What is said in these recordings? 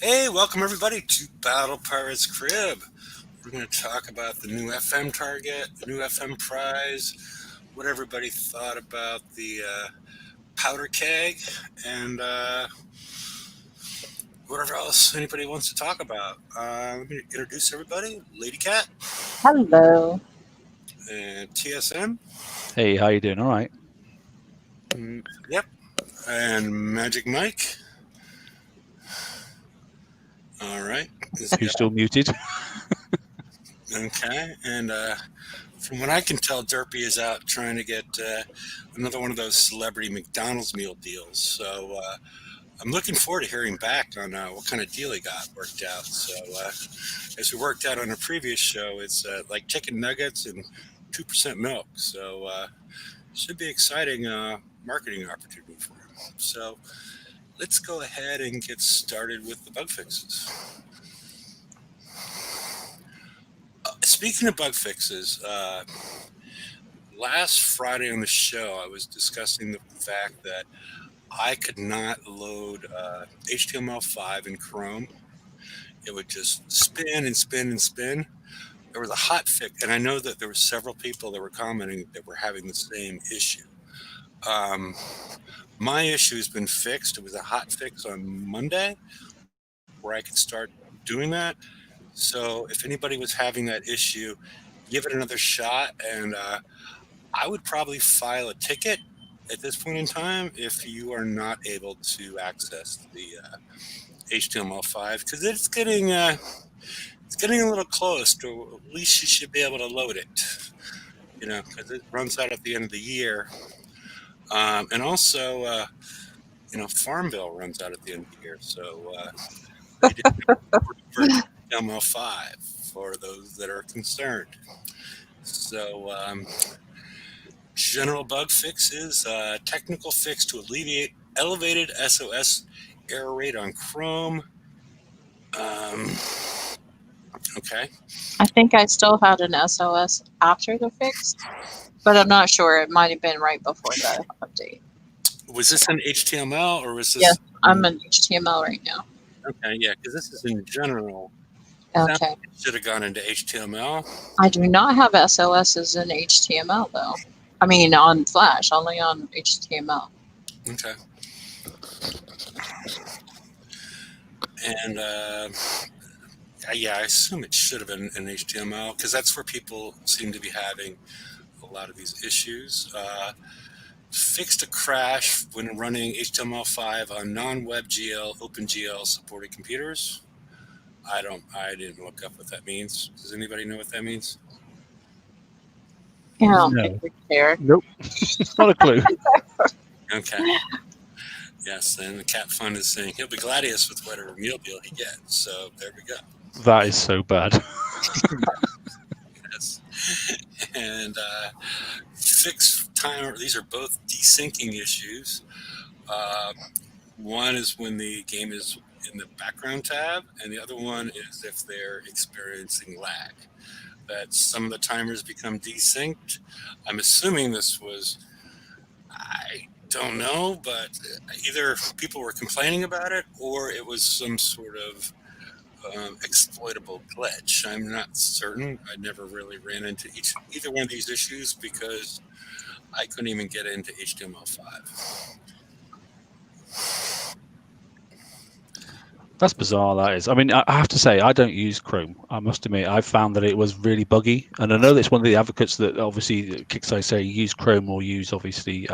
Hey, welcome everybody to Battle Pirates Crib. We're going to talk about the new FM target, the new FM prize, what everybody thought about the powder keg, and whatever else anybody wants to talk about. Let me introduce everybody: Lady Cat Hello. and TSM. Hey, how you doing? All right. Yep, and Magic Mike. All right, is he Who's still muted? okay? And from what I can tell, Derpy is out trying to get another one of those celebrity McDonald's meal deals. So I'm looking forward to hearing back on what kind of deal he got worked out. So as we worked out on a previous show, it's like chicken nuggets and 2% milk. So should be exciting marketing opportunity for him. So let's go ahead and get started with the bug fixes. Speaking of bug fixes, last Friday on the show, I was discussing the fact that I could not load HTML5 in Chrome. It would just spin and spin and spin. There was a hot fix, and I know that there were several people that were commenting that were having the same issue. Um, my issue has been fixed. It was a hot fix on Monday where I could start doing that. So if anybody was having that issue, give it another shot, and I would probably file a ticket at this point in time if you are not able to access the HTML5 because it's getting a little close to at least you should be able to load it. Because it runs out at the end of the year, and also Farmville runs out at the end of the year, so they did for HTML5 for those that are concerned. So general bug fixes, technical fix to alleviate elevated SOS error rate on Chrome. Um, okay. I think I still had an SOS after the fix, but I'm not sure. It might have been right before the update. Was this in HTML or was Yes, this? I'm in HTML right now. Okay, yeah, because this is in general. Sounds Okay. like it should have gone into HTML. I do not have SOSs in HTML though. I mean, on Flash, only on HTML. Okay. And yeah, I assume it should have been in HTML because that's where people seem to be having a lot of these issues. Fixed a crash when running HTML5 on non-WebGL, OpenGL supported computers. I didn't look up what that means. Does anybody know what that means? Yeah, I don't think No. we care. Nope. Not a clue. Okay. Yes, and the Cat Fund is saying he'll be gladius with whatever meal deal he gets. So there we go. That is so bad. Yes. And fixed timer. These are both desyncing issues. Uh, one is when the game is in the background tab, and the other one is if they're experiencing lag. That some of the timers become desynced. I'm assuming this was, I don't know, but either people were complaining about it or it was some sort of exploitable glitch. I'm not certain. I never really ran into either one of these issues because I couldn't even get into HTML5. That's bizarre, that is. I mean, I have to say, I don't use Chrome. I must admit, I found that it was really buggy. And I know that's one of the advocates that obviously Kickstarter say use Chrome or use, obviously,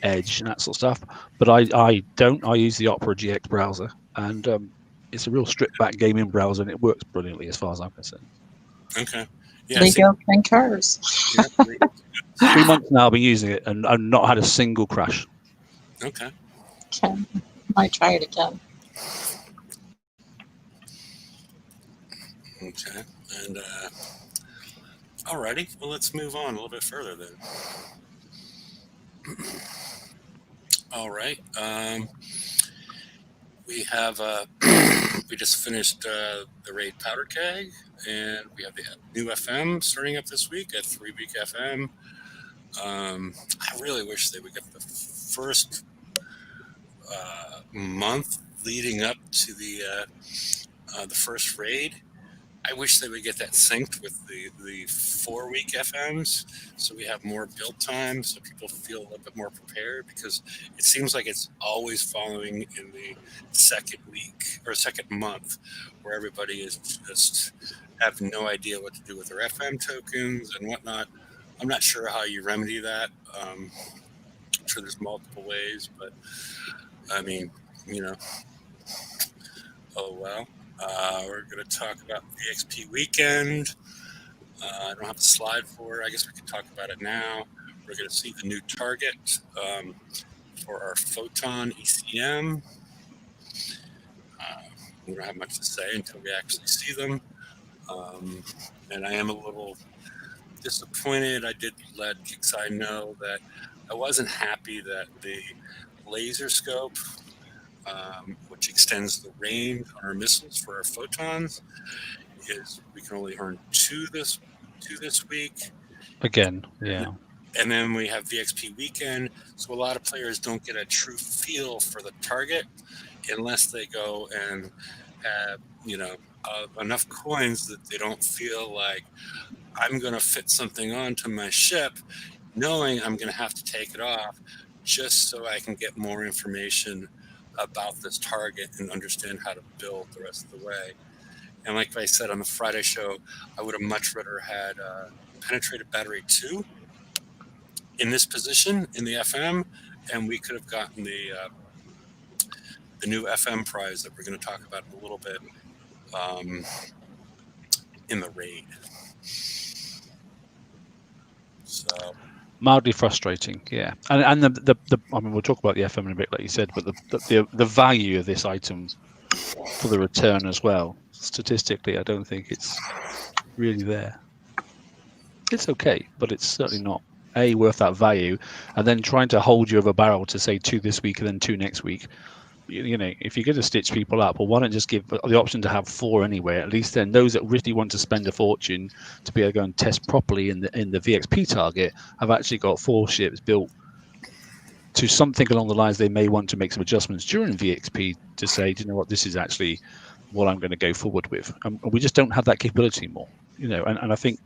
Edge and that sort of stuff. But I don't. I use the Opera GX browser. And it's a real stripped back gaming browser, and it works brilliantly as far as I'm concerned. Okay. Yeah. See, Legal concurs. yeah, 3 months now I've been using it, and I've not had a single crash. okay. Okay, might try it again. Okay. And alrighty. Well, let's move on a little bit further then. All right. We have we just finished the raid powder keg, and we have the new FM starting up this week at 3 Week FM. I really wish they would get the first month leading up to the first raid. I wish they would get that synced with the 4 week FMs, so we have more build time, so people feel a little bit more prepared. Because it seems like it's always following in the second week or second month, where everybody is just have no idea what to do with their FM tokens and whatnot. I'm not sure how you remedy that. I'm sure there's multiple ways, but I mean, you know, oh well. We're going to talk about the XP weekend. I don't have a slide for it. I guess we could talk about it now. We're going to see the new target for our Photon ECM. We don't have much to say until we actually see them. And I am a little disappointed. I did let Kixeye know that I wasn't happy that the laser scope, which extends the range on our missiles for our photons, is we can only earn two this week. Again, yeah. And then we have VXP weekend, so a lot of players don't get a true feel for the target unless they go and have enough coins that they don't feel like I'm going to fit something onto my ship, knowing I'm going to have to take it off just so I can get more information about this target and understand how to build the rest of the way. And like I said on the Friday show, I would have much rather had penetrated battery 2 in this position in the FM, and we could have gotten the new FM prize that we're going to talk about in a little bit in the raid. So Mildly frustrating, yeah. And the I mean, we'll talk about the FM in a bit, like you said, but the value of this item for the return as well, statistically, I don't think it's really there. It's okay, but it's certainly not worth that value. And then trying to hold you over a barrel to say 2 this week and then 2 next week. You know, if you're going to stitch people up, well, why don't just give the option to have 4 anyway? At least then those that really want to spend a fortune to be able to go and test properly in the VXP target have actually got 4 ships built to something along the lines they may want to make some adjustments during VXP to say, do you know what, this is actually what I'm going to go forward with. We just don't have that capability anymore, you know, and I think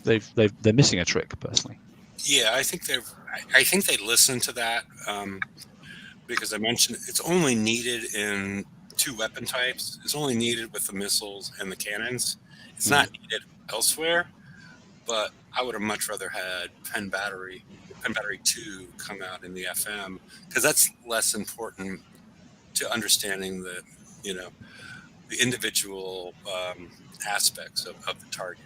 they're missing a trick personally. Yeah, I think they listened to that because I mentioned it's only needed in 2 weapon types. It's only needed with the missiles and the cannons. It's not needed elsewhere. But I would have much rather had Pen Battery 2 come out in the FM, because that's less important to understanding the individual aspects of the target.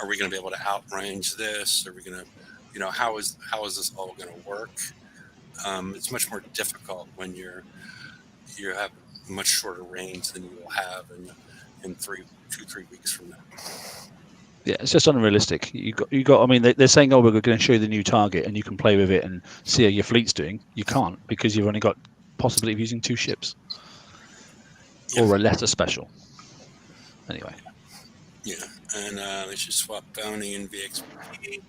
Are we going to be able to outrange this? Are we going to, how is this all going to work? It's much more difficult when you have much shorter range than you will have in 3 weeks from now. Yeah, it's just unrealistic. You got. I mean, they're saying, "Oh, we're going to show you the new target, and you can play with it and see how your fleet's doing." You can't, because you've only got possibility of using 2 ships, or a lesser special. Anyway. Yeah, and they should swap bounty and VXP.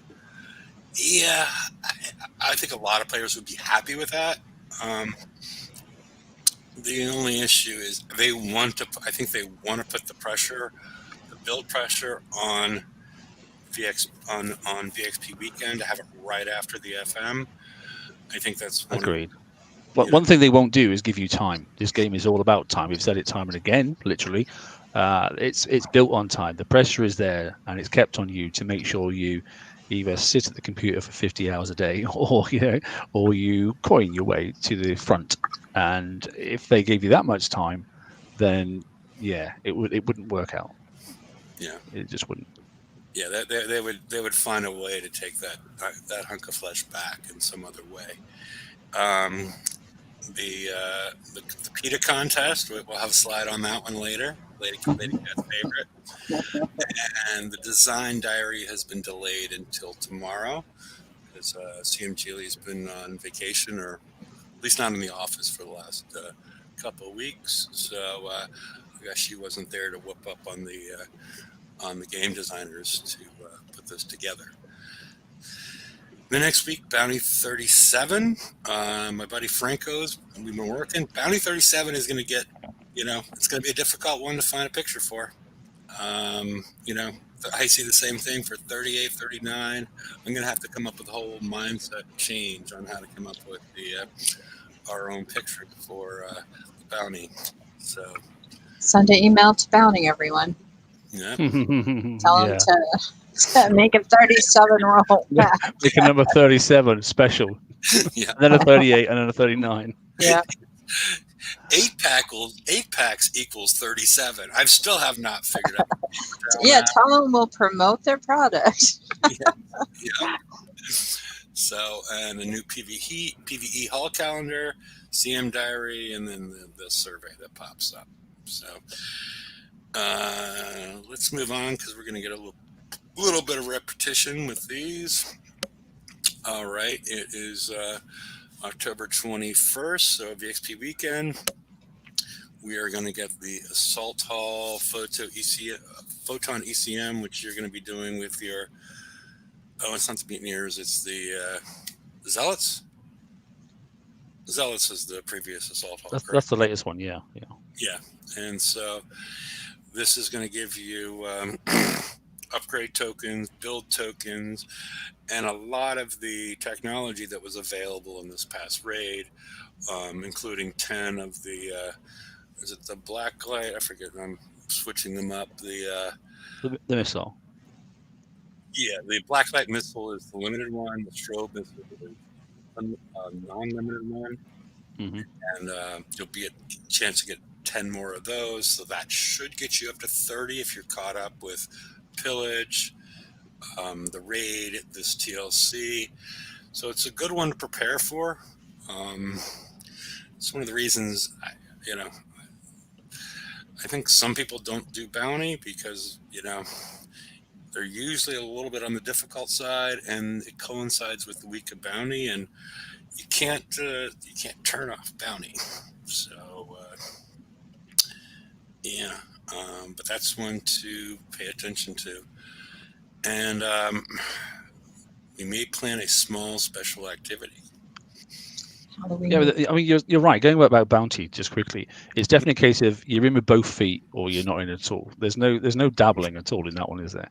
Yeah, I think a lot of players would be happy with that. The only issue is they want to. I think they want to put the build pressure on VXP weekend to have it right after the FM. I think that's agreed. But one thing they won't do is give you time. This game is all about time. We've said it time and again, literally. It's built on time. The pressure is there, and it's kept on you to make sure you either sit at the computer for 50 hours a day, or you coin your way to the front. And if they gave you that much time, then yeah, it wouldn't work out. Yeah, it just wouldn't. Yeah, they would find a way to take that hunk of flesh back in some other way. The PETA contest, we'll have a slide on that one later. Lady Cat's favorite. And the design diary has been delayed until tomorrow, because CM has been on vacation, or at least not in the office for the last couple of weeks. So I guess she wasn't there to whoop up on the game designers to put this together. The next week, Bounty 37. My buddy Franco's, we've been working. Bounty 37 is going to get, it's going to be a difficult one to find a picture for. I see the same thing for 38, 39. I'm going to have to come up with a whole mindset change on how to come up with our own picture for the Bounty. So Send an email to Bounty, everyone. yeah. Tell them to make a 37 roll. Make a number 37 special. Yeah. And then a 38 and then a 39. Yeah. 8 packs equals 37. I still have not figured out. Yeah, tell them we'll promote their product. Yeah. So, and a new PVE Hall calendar, CM diary, and then the survey that pops up. So, let's move on because we're going to get a little bit of repetition with these. All right, it is October 21st, so VXP weekend. We are going to get the Assault Hall Photon ECM, which you're going to be doing with your. Oh, it's not the Mutineers. It's the Zealots. Zealots is the previous Assault Hall. That's the latest one. Yeah. Yeah, and so this is going to give you upgrade tokens, build tokens, and a lot of the technology that was available in this past raid, including 10 of the. Is it the black light? I forget. I'm switching them up. The missile. Yeah, the black light missile is the limited one. The strobe missile is a non-limited one, and you'll be a chance to get 10 more of those. So that should get you up to 30 if you're caught up with pillage, the raid, this TLC. So it's a good one to prepare for. It's one of the reasons I think some people don't do bounty because, they're usually a little bit on the difficult side and it coincides with the week of bounty and you can't turn off bounty. So, but that's one to pay attention to. And we may plan a small special activity. Yeah, I mean, you're right. Going about bounty just quickly, it's definitely a case of you're in with both feet or you're not in at all. There's no dabbling at all in that one, is there?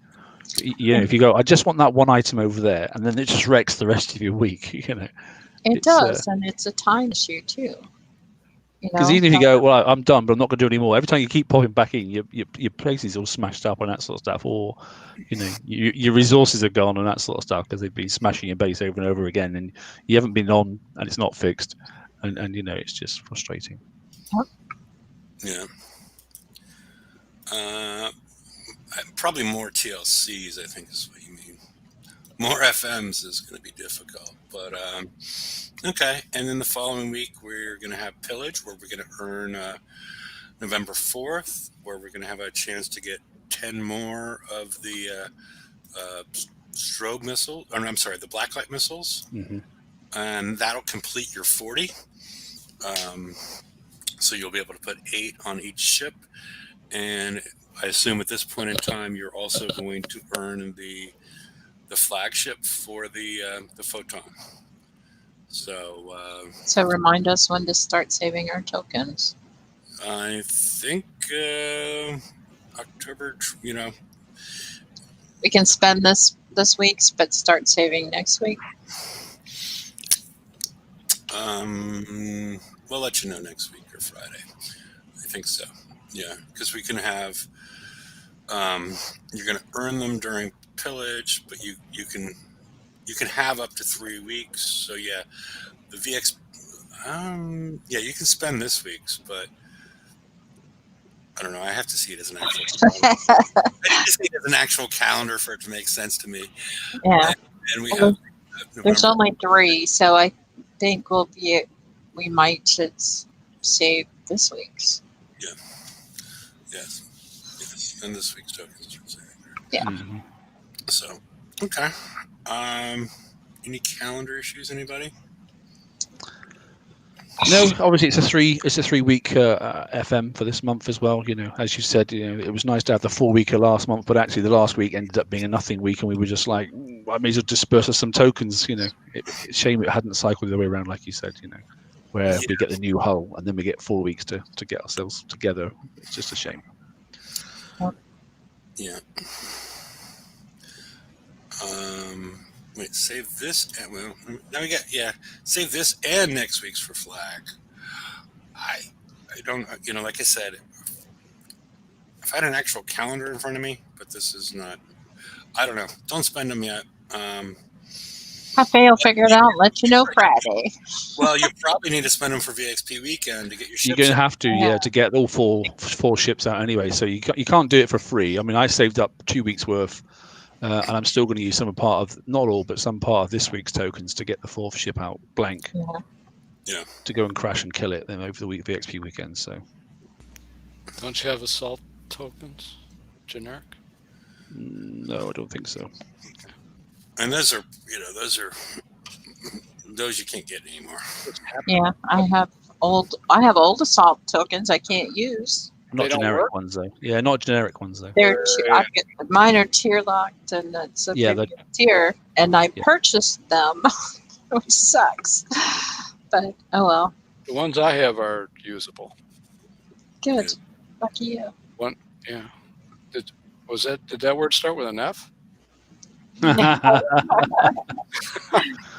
If you go, I just want that one item over there, and then it just wrecks the rest of your week. It does, and it's a time issue too. Because even if you go, well, I'm done, but I'm not going to do any more. Every time you keep popping back in, your place is all smashed up and that sort of stuff, or your resources are gone and that sort of stuff because they've been smashing your base over and over again, and you haven't been on, and it's not fixed, and it's just frustrating. Yeah. Probably more TLCs, I think, is what you mean. More FMs is going to be difficult, but okay. And then the following week, we're going to have Pillage, where we're going to earn November 4th, where we're going to have a chance to get 10 more of the strobe missile, or I'm sorry, the blacklight missiles, and that'll complete your 40. So you'll be able to put 8 on each ship, and I assume at this point in time, you're also going to earn the flagship for the Photon. So remind us when to start saving our tokens. I think October. We can spend this week's, but start saving next week. We'll let you know next week or Friday. I think so. Yeah, because we can have. You're going to earn them during pillage, but you can have up to 3 weeks. So yeah, the VX. You can spend this week's, but I don't know. I have to see it as an actual. I need to see it as an actual calendar for it to make sense to me. Yeah, and we have. There's only 3, so I think we might save this week's. Yeah. Yes. And this week's tokens. Yeah. So, okay. Any calendar issues, anybody? No, obviously it's a 3 week FM for this month as well. As you said, it was nice to have the 4 weeker last month, but actually the last week ended up being a nothing week, and we were just like, I may as well disperse us some tokens. It's a shame it hadn't cycled the other way around, like you said. Where Yeah. we get the new hull and then we get 4 weeks to get ourselves together. It's just a shame. Yeah. Wait, save this. Well, now we got save this and next week's for flag. I don't. Like I said, if I had an actual calendar in front of me, but this is not. I don't know. Don't spend them yet. Cafe will figure it out and let you know Friday. Well, you probably need to spend them for VXP weekend to get your ships. You're going to have to, Yeah. to get all four ships out anyway. So you can't do it for free. I mean, I saved up 2 weeks worth, and I'm still going to use some part of, not all, but some part of this week's tokens to get the 4th ship out blank. Yeah. To go and crash and kill it then over the VXP weekend. So. Don't you have assault tokens, generic? No, I don't think so. And those are those you can't get anymore. Yeah, I have old assault tokens I can't use. Not They don't generic work? ones though. Yeah, not generic ones though. Mine are tier locked, and it's a Yeah, big tier, and I Yeah. purchased them, which sucks. But oh well, The ones I have are usable. good. Lucky you. Yeah. Did that word start with an F?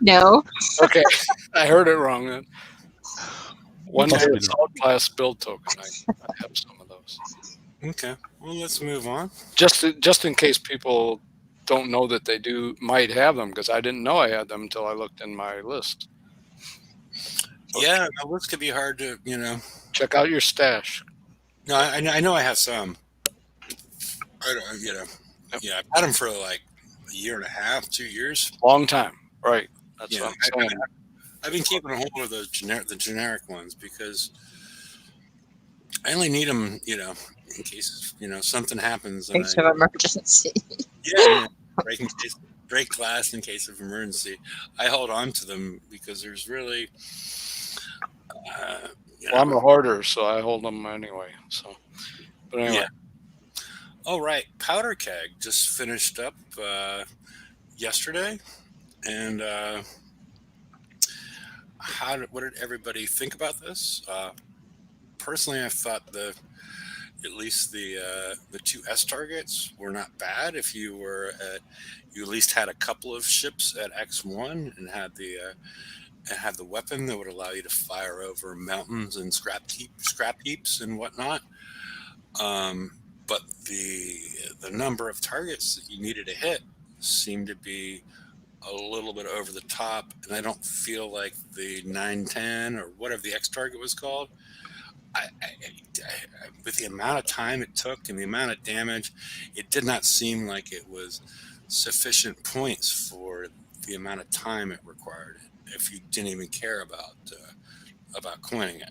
No, Okay, I heard it wrong then. One day Possibly assault class build token. I have some of those. Okay. Well, let's move on. Just in case people don't know that they might have them, because I didn't know I had them until I looked in my list. Yeah, the list could be hard to Check out your stash. No, I know I have some. I don't, Yeah, I've had them for like a year and a half, 2 years. Long time, right? That's Yeah, what I'm saying. I've been keeping a hold of those the generic ones because I only need them, in case something happens. And case of emergency. break glass in case of emergency. I hold on to them because there's really. Well, I'm a hoarder, so I hold them anyway. So, but anyway. Yeah. Oh, right. Powder Keg just finished up yesterday. And what did everybody think about this? Personally, I thought at least the 2 S targets were not bad. If you you at least had a couple of ships at X1 and had the weapon that would allow you to fire over mountains and scrap heaps and whatnot. But the number of targets that you needed to hit seemed to be a little bit over the top, and I don't feel like the 910 or whatever the X target was called. With the amount of time it took and the amount of damage, it did not seem like it was sufficient points for the amount of time it required. If you didn't even care about coining it.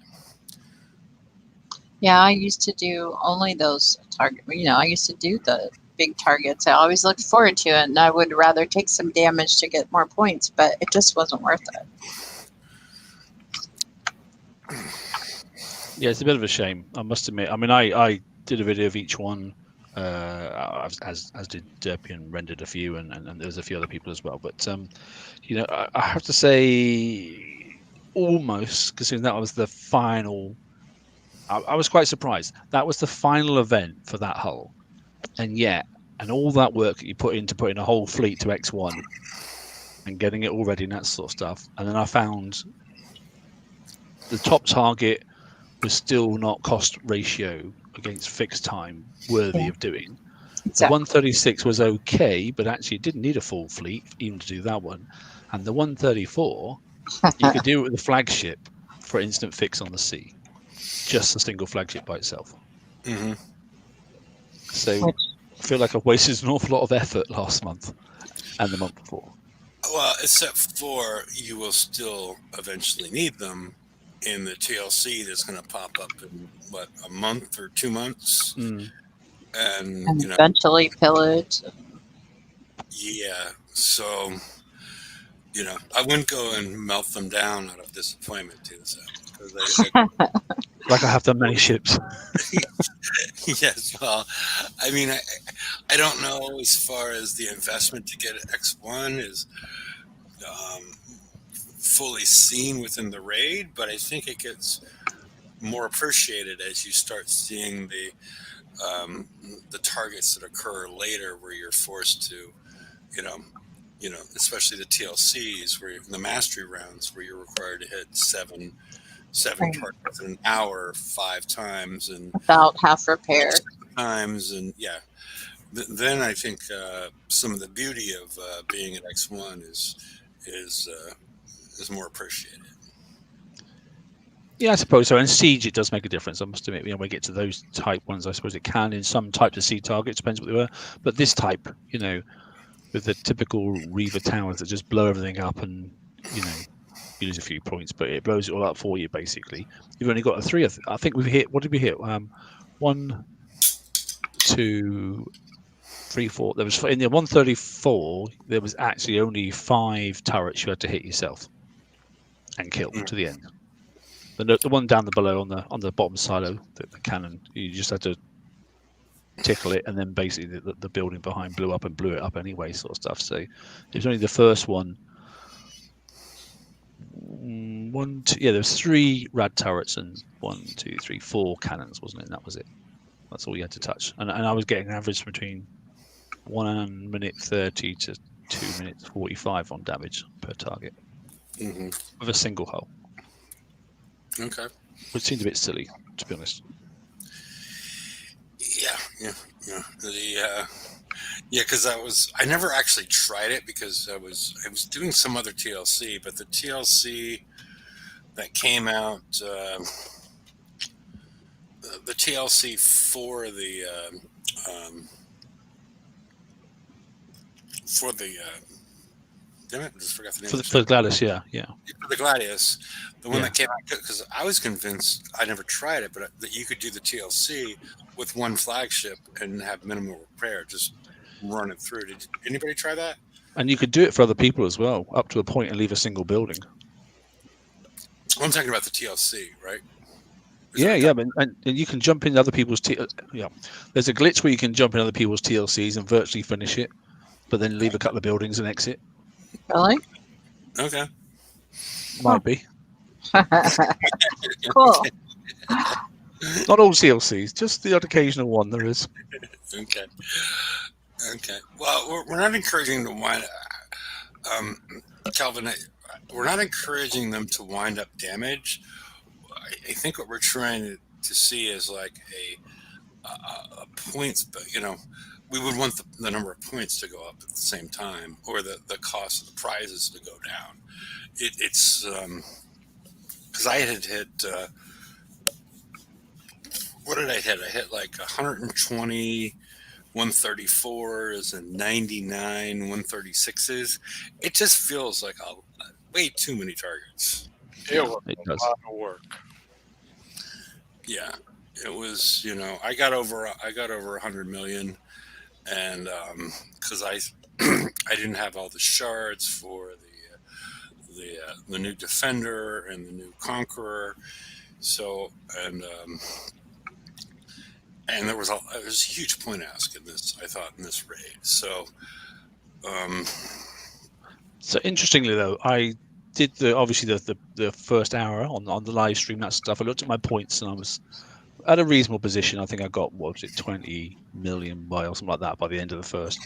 Yeah, I used to do only those target. I used to do the big targets. I always looked forward to it, and I would rather take some damage to get more points, but it just wasn't worth it. Yeah, it's a bit of a shame, I must admit. I mean, I did a video of each one, as did Derpy, and rendered a few, and there's a few other people as well. But I have to say, almost, considering that was the final. I was quite surprised. That was the final event for that hull, and all that work that you put into putting a whole fleet to X1 and getting it all ready and that sort of stuff, and then I found the top target was still not cost ratio against fixed time worthy of doing. Exactly. The 136 was okay, but actually it didn't need a full fleet even to do that one. And the 134, you could do it with the flagship for instant fix on the sea. Just a single flagship by itself. Mm-hmm. So I feel like I've wasted an awful lot of effort last month and the month before. Well, except for you will still eventually need them in the TLC that's going to pop up in, a month or 2 months? Mm. And eventually pillage. Yeah. So, I wouldn't go and melt them down out of disappointment, too. So, Like I have done many ships. Yes, well, I mean, I don't know as far as the investment to get X1 is um, fully seen within the raid, but I think it gets more appreciated as you start seeing um, the targets that occur later, where you're forced to, you know, especially the TLCs, where the mastery rounds, where you're required to hit seven Right. targets in an hour 5 times and Without half repair. times, and yeah. Then I think some of the beauty of being at X1 is is more appreciated. Yeah, I suppose so. And siege, it does make a difference. I must admit, when we get to those type ones, I suppose it can in some types of siege targets, depends what they were. But this type, with the typical Reaver towers that just blow everything up, and you lose a few points, but it blows it all up for you. Basically, you've only got a three. I think we've hit. What did we hit? 1, 2, 3, 4. There was in the 134. There was actually only 5 turrets you had to hit yourself and kill to the end. The one down the below on the bottom silo, the cannon, you just had to tickle it, and then basically the building behind blew up and blew it up anyway, sort of stuff. So it was only the first one. There was 3 rad turrets and 1, 2, 3, 4 cannons, wasn't it? And that was it. That's all you had to touch. And I was getting an average between 1 minute 30 to 2 minutes 45 on damage per target with a single hull. Okay. Which seemed a bit silly, to be honest. Yeah. Because I never actually tried it because I was doing some other TLC, but the TLC that came out, the TLC for the damn it, I just forgot the name. For the Gladys, yeah. For the Gladius, the one that came out, because I was convinced, I never tried it, but that you could do the TLC with one flagship and have minimal repair, just run it through. Did anybody try that? And you could do it for other people as well, up to a point, and leave a single building. I'm talking about the TLC, right? And you can jump in other people's There's a glitch where you can jump in other people's TLCs and virtually finish it, but then leave a couple of buildings and exit. Really? Okay. Might be. Cool. Not all TLCs, just the odd occasional one there is. Okay. Well, we're not encouraging to wind Calvin, we're not encouraging them to wind up damage. I think what we're trying to see is like a points, but we would want the number of points to go up at the same time, or the cost of the prizes to go down. It's because I had hit what did I hit? I hit like 120 134s and 99 136s. It just feels like way too many targets. It was It a does. lot of work. Yeah, it was. I got over 100 million, and because I didn't have all the shards for the new Defender and the new Conqueror, so and there was a huge point ask in this. I thought in this raid. So interestingly though, I did the first hour on the live stream, that stuff. I looked at my points and I was at a reasonable position. I think I got 20 million or something like that by the end of the first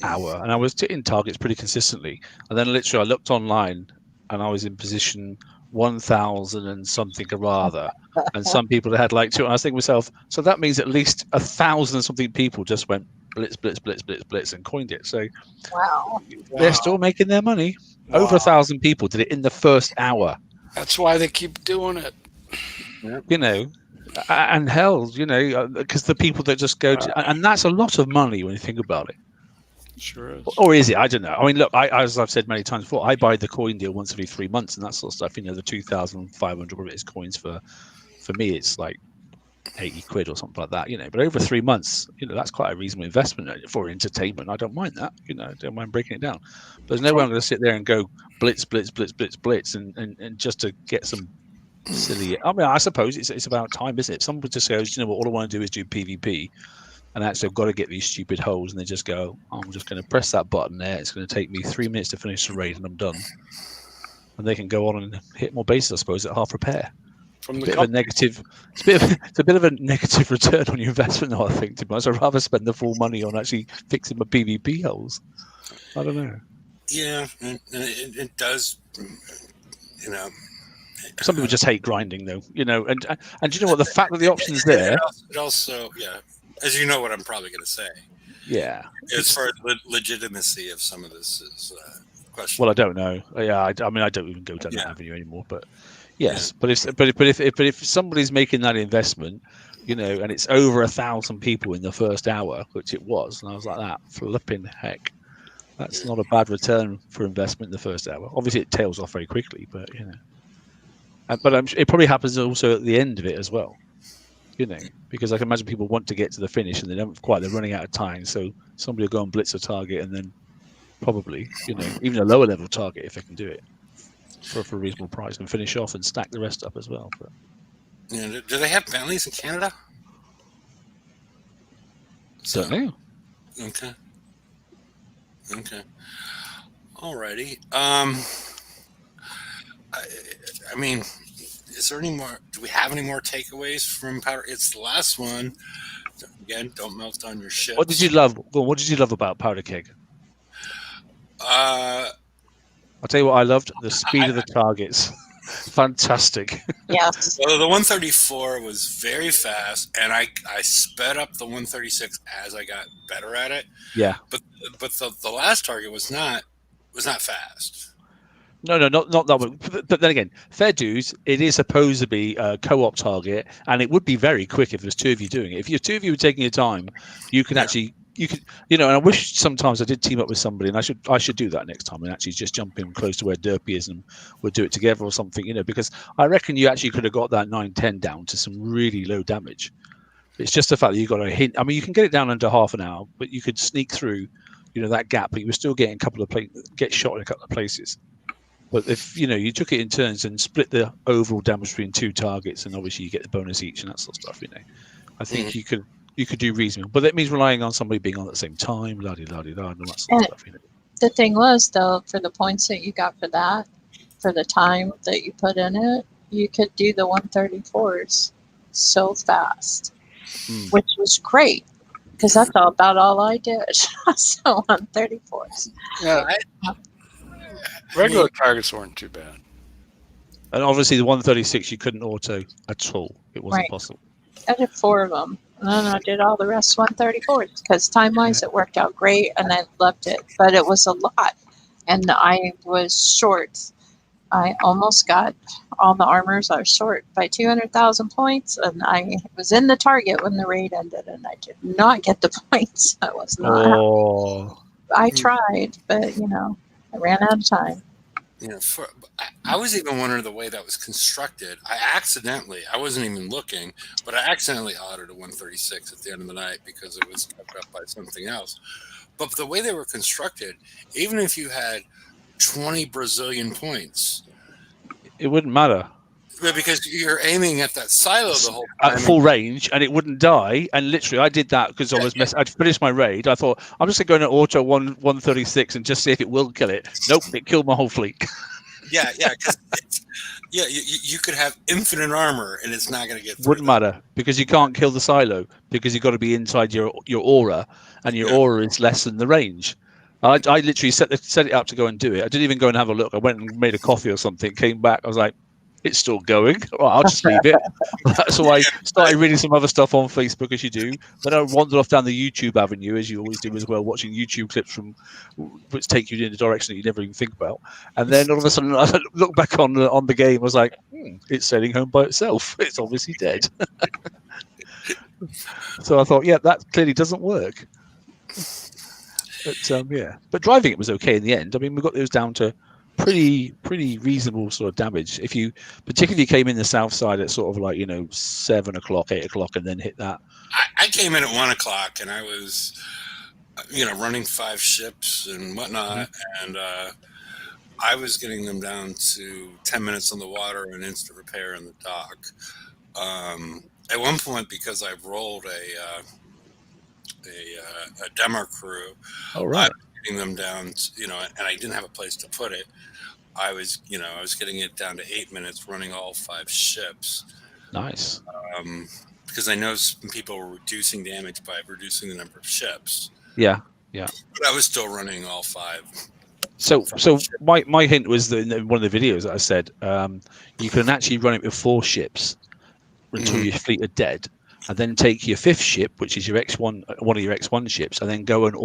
hour, and I was hitting targets pretty consistently. And then literally I looked online and I was in position 1,000 and something or rather, and some people had like 2. And I was thinking to myself, so that means at least 1,000 and something people just went blitz, blitz, blitz, blitz, blitz, and coined it. So Wow. they're still making their money. Wow. Over 1,000 people did it in the first hour. That's why they keep doing it. And hell, because the people that just go to, and that's a lot of money when you think about it. Sure is. Or is it? I don't know. I mean, look, as I've said many times before, I buy the coin deal once every 3 months and that sort of stuff. The 2,500 whatever it is coins for me, it's like 80 quid or something like that. But over 3 months, that's quite a reasonable investment for entertainment. I don't mind that. I don't mind breaking it down. But there's no way I'm going to sit there and go blitz, blitz, blitz, blitz, blitz, and just to get some silly. I mean, I suppose it's about time, isn't it? If someone just goes, all I want to do is do PvP. and actually I've got to get these stupid holes, and they just go, I'm just going to press that button there. It's going to take me 3 minutes to finish the raid, and I'm done. And they can go on and hit more bases, I suppose, at half repair. From It's the a bit of a negative. It's a bit of a negative return on your investment, though. I think, to be honest, I'd rather spend the full money on actually fixing my PvP holes. I don't know. Yeah, and it does. You know, Some people just hate grinding, though. You know, and you know what? The fact that the option's there. It also, yeah, as you know, what I'm probably going to say. Yeah. As far as legitimacy of some of this is questionable. Well, I don't know. Yeah, I mean, I don't even go down that avenue anymore. But yes, Yeah. but if somebody's making that investment, you know, and it's over 1,000 people in the first hour, which it was, and I was like, that flipping heck, that's not a bad return for investment in the first hour. Obviously, it tails off very quickly, but you know, but it probably happens also at the end of it as well. You know, because I can imagine people want to get to the finish and they don't quite, they're running out of time, so somebody will go and blitz a target and then probably, you know, even a lower level target if they can do it for a reasonable price and finish off and stack the rest up as well. But yeah, do they have Bentleys in Canada? don't know. Okay. Alrighty. I mean, is there any more? Do we have any more takeaways from Powder? It's the last one. Again, don't melt on your ships. What did you love? Well, what did you love about Powder Keg? Uh, I'll tell you what I loved: the speed of the targets. Fantastic. Yes. Well, the 134 was very fast, and I sped up the 136 as I got better at it. Yeah. But the last target was not fast. No, not that one. But then again, fair dues, it is supposed to be a co-op target, and it would be very quick if there's two of you doing it. If you two of you were taking your time, you can actually, you could, you know. And I wish sometimes I did team up with somebody, and I should do that next time and actually just jump in close to where Derpy is, and we'll do it together or something, you know. Because I reckon you actually could have got that 9-10 down to some really low damage. It's just the fact that you got a hint. I mean, you can get it down under half an hour, but you could sneak through, you know, that gap, but you were still getting get shot in a couple of places. But if you know you took it in turns and split the overall damage between two targets, and obviously you get the bonus each and that sort of stuff, you know, I think you could do reasonable. But that means relying on somebody being on at the same time, and all that sort of stuff, you know. The thing was, though, for the points that you got for that, for the time that you put in it, you could do the 134s so fast, which was great because that's about all I did. So 134s. Yeah, regular targets weren't too bad. And obviously the 136 you couldn't auto at all. It wasn't possible. I did 4 of them, and then I did all the rest 134s because time-wise it worked out great, and I loved it. But it was a lot, and I was short. I almost got all the armors. I was short by 200,000 points, and I was in the target when the raid ended, and I did not get the points. I was not happy. I tried, but you know, I ran out of time. You know, I was even wondering the way that was constructed. I wasn't even looking, but I accidentally autoed a 136 at the end of the night because it was covered up by something else. But the way they were constructed, even if you had 20 Brazilian points, it wouldn't matter. Because you're aiming at that silo the whole time. At full range, and it wouldn't die. And literally, I did that because I'd finished my raid. I thought, I'm just going to auto 136 and just see if it will kill it. Nope, it killed my whole fleet. Yeah. You could have infinite armor, and it's not going to get through. Wouldn't matter, because you can't kill the silo, because you've got to be inside your aura, and your aura is less than the range. I literally set it up to go and do it. I didn't even go and have a look. I went and made a coffee or something, came back. I was like, it's still going. Well, I'll just leave it. So I started reading some other stuff on Facebook, as you do. Then I wandered off down the YouTube avenue, as you always do as well, watching YouTube clips which take you in a direction that you never even think about. And then all of a sudden, I looked back on the game. I was like, it's sailing home by itself. It's obviously dead. So I thought, yeah, that clearly doesn't work. But driving it was okay in the end. I mean, we got those down to pretty reasonable sort of damage. If you particularly came in the south side at sort of like 7 o'clock, 8 o'clock, and then hit that. I came in at 1 o'clock, and I was running 5 ships and whatnot, and I was getting them down to 10 minutes on the water and instant repair in the dock. At one point, because I rolled a demo crew. Oh, I right. was getting them down, and I didn't have a place to put it. I was getting it down to 8 minutes running all 5 ships. Nice. Um, because I know some people were reducing damage by reducing the number of ships, Yeah. Yeah. but I was still running all five. So my hint was that in one of the videos that I said you can actually run it with 4 ships until Mhm. your fleet are dead, and then take your 5th ship, which is your X1, one of your X1 ships, and then go and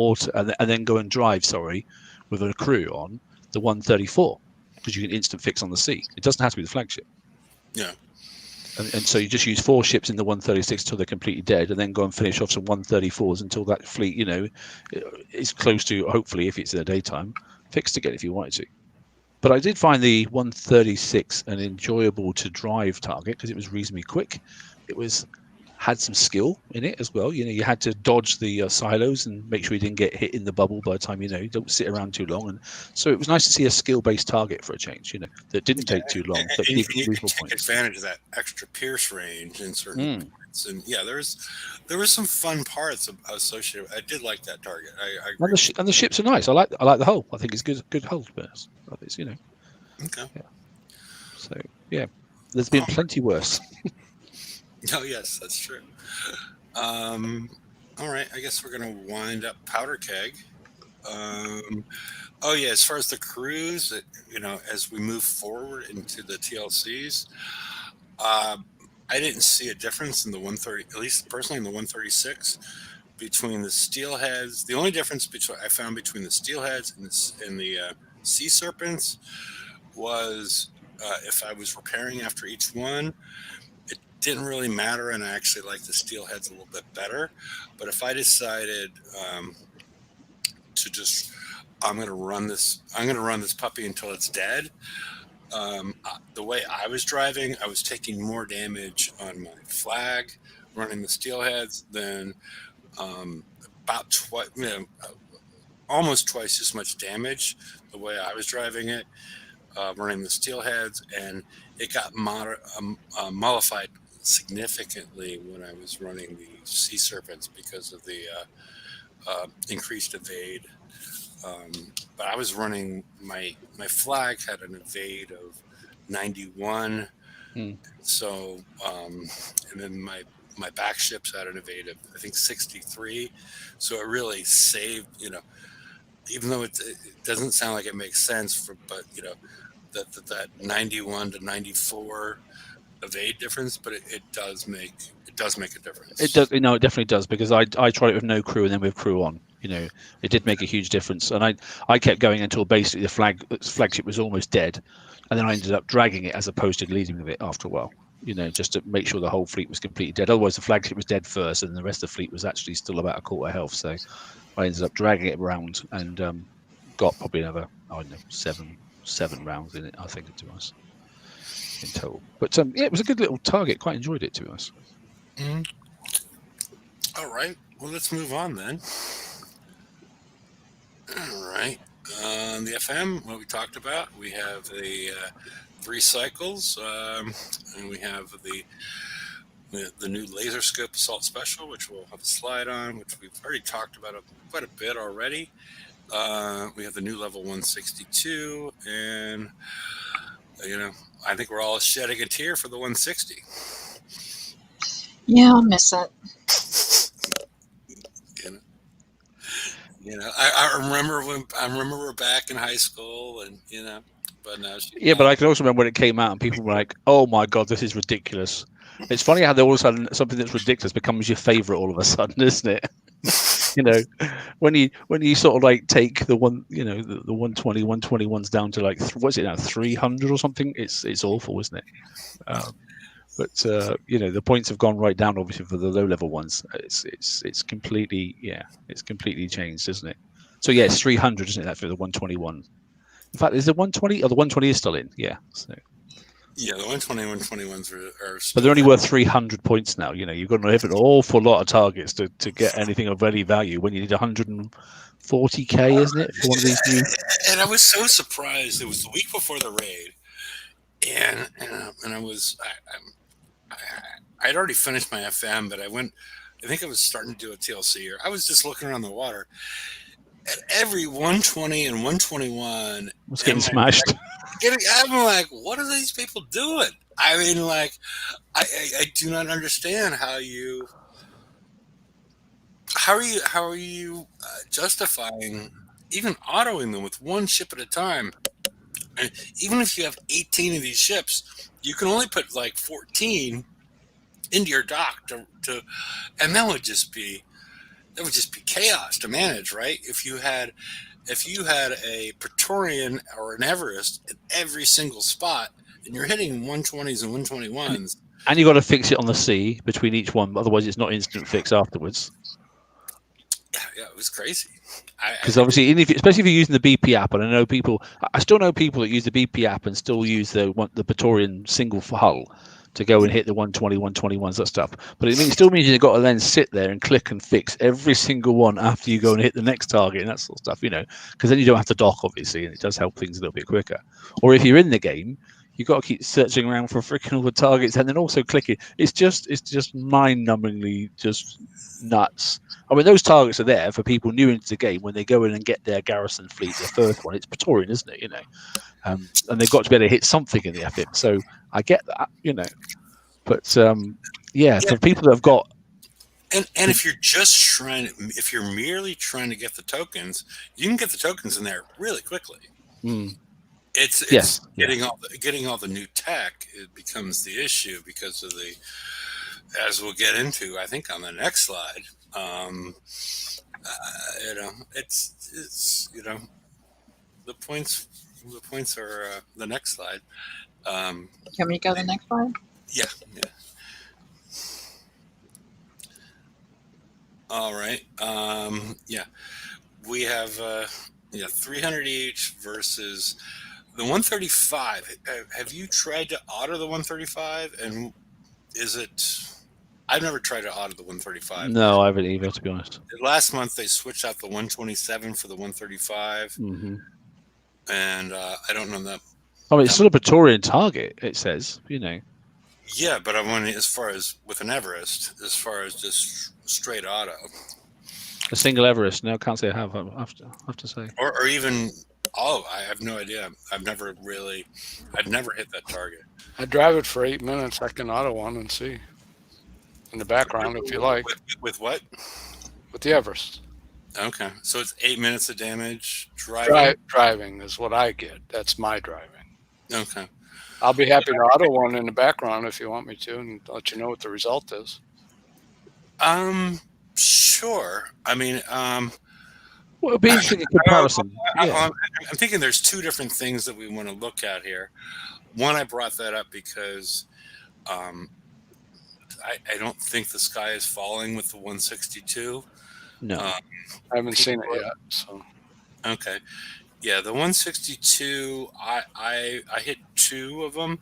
then go and drive, sorry, with a crew on the 134, because you can instant fix on the sea. It doesn't have to be the flagship. Yeah. And so you just use 4 ships in the 136 until they're completely dead, and then go and finish off some 134s until that fleet, is close to, hopefully, if it's in the daytime, fixed again if you wanted to. But I did find the 136 an enjoyable to drive target because it was reasonably quick. It had some skill in it as well. You had to dodge the silos and make sure you didn't get hit in the bubble by the time you don't sit around too long. And so it was nice to see a skill-based target for a change. That didn't take too long, but And give you can reasonable take points. advantage of that extra pierce range in certain Mm. points. And yeah, there was some fun parts associated. I did like that target. I And agree with the ships are nice. I like the hull. I think it's good hull. But it's you. Okay. yeah. So yeah, there's been plenty worse. Oh yes, that's true. Um, all right, I guess we're gonna wind up powder keg. Um, oh yeah, as far as the crews, as we move forward into the TLCs, uh, I didn't see a difference in the 130, at least personally in the 136, between the steelheads. The only difference between I found between the steelheads and the sea serpents was if I was repairing after each one, it didn't really matter, and I actually like the steelheads a little bit better. But if I decided to just I'm going to run this puppy until it's dead. The way I was driving, I was taking more damage on my flag running the steelheads than about twice, almost twice as much damage the way I was driving it, running the steelheads, and it got mollified significantly when I was running the sea serpents because of the increased evade. Um, but I was running my flag had an evade of 91, Mm. so and then my back ships had an evade of I think 63, so it really saved. Even though it doesn't sound like it makes sense but that 91 to 94 evade difference, but it does make a It does. difference. It definitely does because I tried it with no crew and then with crew on. It did make a huge difference, and I kept going until basically the flagship was almost dead, and then I ended up dragging it as opposed to leading with it after a while. Just to make sure the whole fleet was completely dead. Otherwise, the flagship was dead first, and the rest of the fleet was actually still about a quarter health. So I ended up dragging it around and got probably another, I don't know, seven rounds in it. I think, to us in total. But yeah, it was a good little target. Quite enjoyed it, to be honest. Mhm. All right. Well, let's move on then. All right. The FM, what we talked about, we have the 3 cycles, and we have the new laser scope assault special, which we'll have a slide on, which we've already talked about quite a bit already. We have the new level 162, and I think we're all shedding a tear for the 160. Yeah, I'll miss it. You know, I remember we're back in high school, and but now Yeah, but I can also remember when it came out and people were like, "Oh my god, this is ridiculous." It's funny how all of a sudden something that's ridiculous becomes your favorite all of a sudden, isn't it? you know, when you sort of like take the 120, 121s down to like what's it now, 300 or something. It's awful, isn't it? But the points have gone right down obviously for the low level ones. It's completely it's completely changed, isn't it? So yeah, it's 300, isn't it? That for the 121. In fact, is the 120? Oh, the 120 is still in. Yeah. So, yeah, the 120, 121s are but still they're only there. worth 300 points now. You've got to have an awful lot of targets to get anything of any value when you need 140k, isn't it, for one of these new? And I was so surprised. It was the week before the raid, and I was I'd already finished my FM, but I went I think I was starting to do a TLC, or I was just looking around the water at every 120 and 121. It's getting And smashed. I'm like, what are these people doing? I mean, like, I do not understand how are you justifying even autoing them with one ship at a time? And even if you have 18 of these ships, you can only put like 14 into your dock and that would just be chaos to manage, right? If you had a Praetorian or an Everest at every single spot, and you're hitting 120s and 121s, And you got to fix it on the sea between each one, otherwise it's not instant fix afterwards. yeah, it was crazy. Because obviously, especially if you're using the BP app, and I still know people that use the BP app and still use the Praetorian single hull to go and hit the 120, 121s, that stuff. But it still means you've got to then sit there and click and fix every single one after you go and hit the next target and that sort of stuff, because then you don't have to dock, obviously, and it does help things a little bit quicker. Or if you're in the game, you've got to keep searching around for freaking all the targets and then also clicking. It's just mind-numbingly just nuts. I mean, those targets are there for people new into the game when they go in and get their garrison fleet, their first one. It's Praetorian, isn't it? And they've got to be able to hit something in the FM. So I get that, But for people that have got and if you're merely trying to get the tokens, you can get the tokens in there really quickly. It's getting all the new tech. It becomes the issue because of as we'll get into, I think, on the next slide. It's the points are the next slide. Can we go to the next slide? Yeah. All right. We have 300 each versus the 135. Have you tried to auto the 135? And is it? I've never tried to auto the 135. No, I haven't either, to be honest. Last month they switched out the 127 for the 135, and I don't know that. I mean, it's still a Praetorian target. It says, Yeah, but I want as far as with an Everest, as far as just straight auto. A single Everest? No, I can't say I have. I have to say. Or even I have no idea. I've never hit that target. I drive it for 8 minutes. I can auto one and see in the background if you like. With what? With the Everest. Okay, so it's 8 minutes of damage driving. Driving is what I get. That's my driving. Okay. I'll be happy to auto one in the background if you want me to, and let you know what the result is. Sure. I mean, well, it'll be interesting in comparison. I'm thinking there's two different things that we want to look at here. One, I brought that up because I don't think the sky is falling with the 162. No, I haven't seen it yet. So okay, yeah, the 162. I hit 2 of them.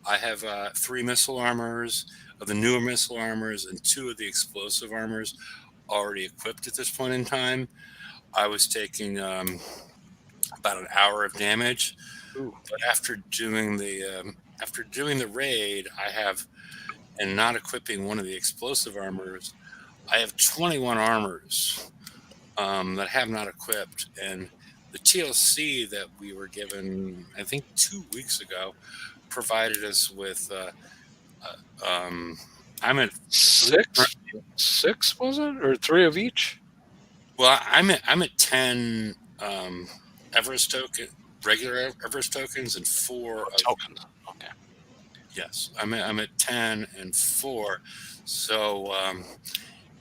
I have 3 missile armors of the newer missile armors and 2 of the explosive armors already equipped at this point in time. I was taking about an hour of damage, but after doing the raid, I have, and not equipping one of the explosive armors, I have 21 armors that have not equipped, and the TLC that we were given, I think 2 weeks ago, provided us with. I'm at 6. 6 was it, or 3 of each? Well, I'm at 10 Everest regular Everest tokens, and 4 tokens. Okay. Yes, I'm at 10 and 4. So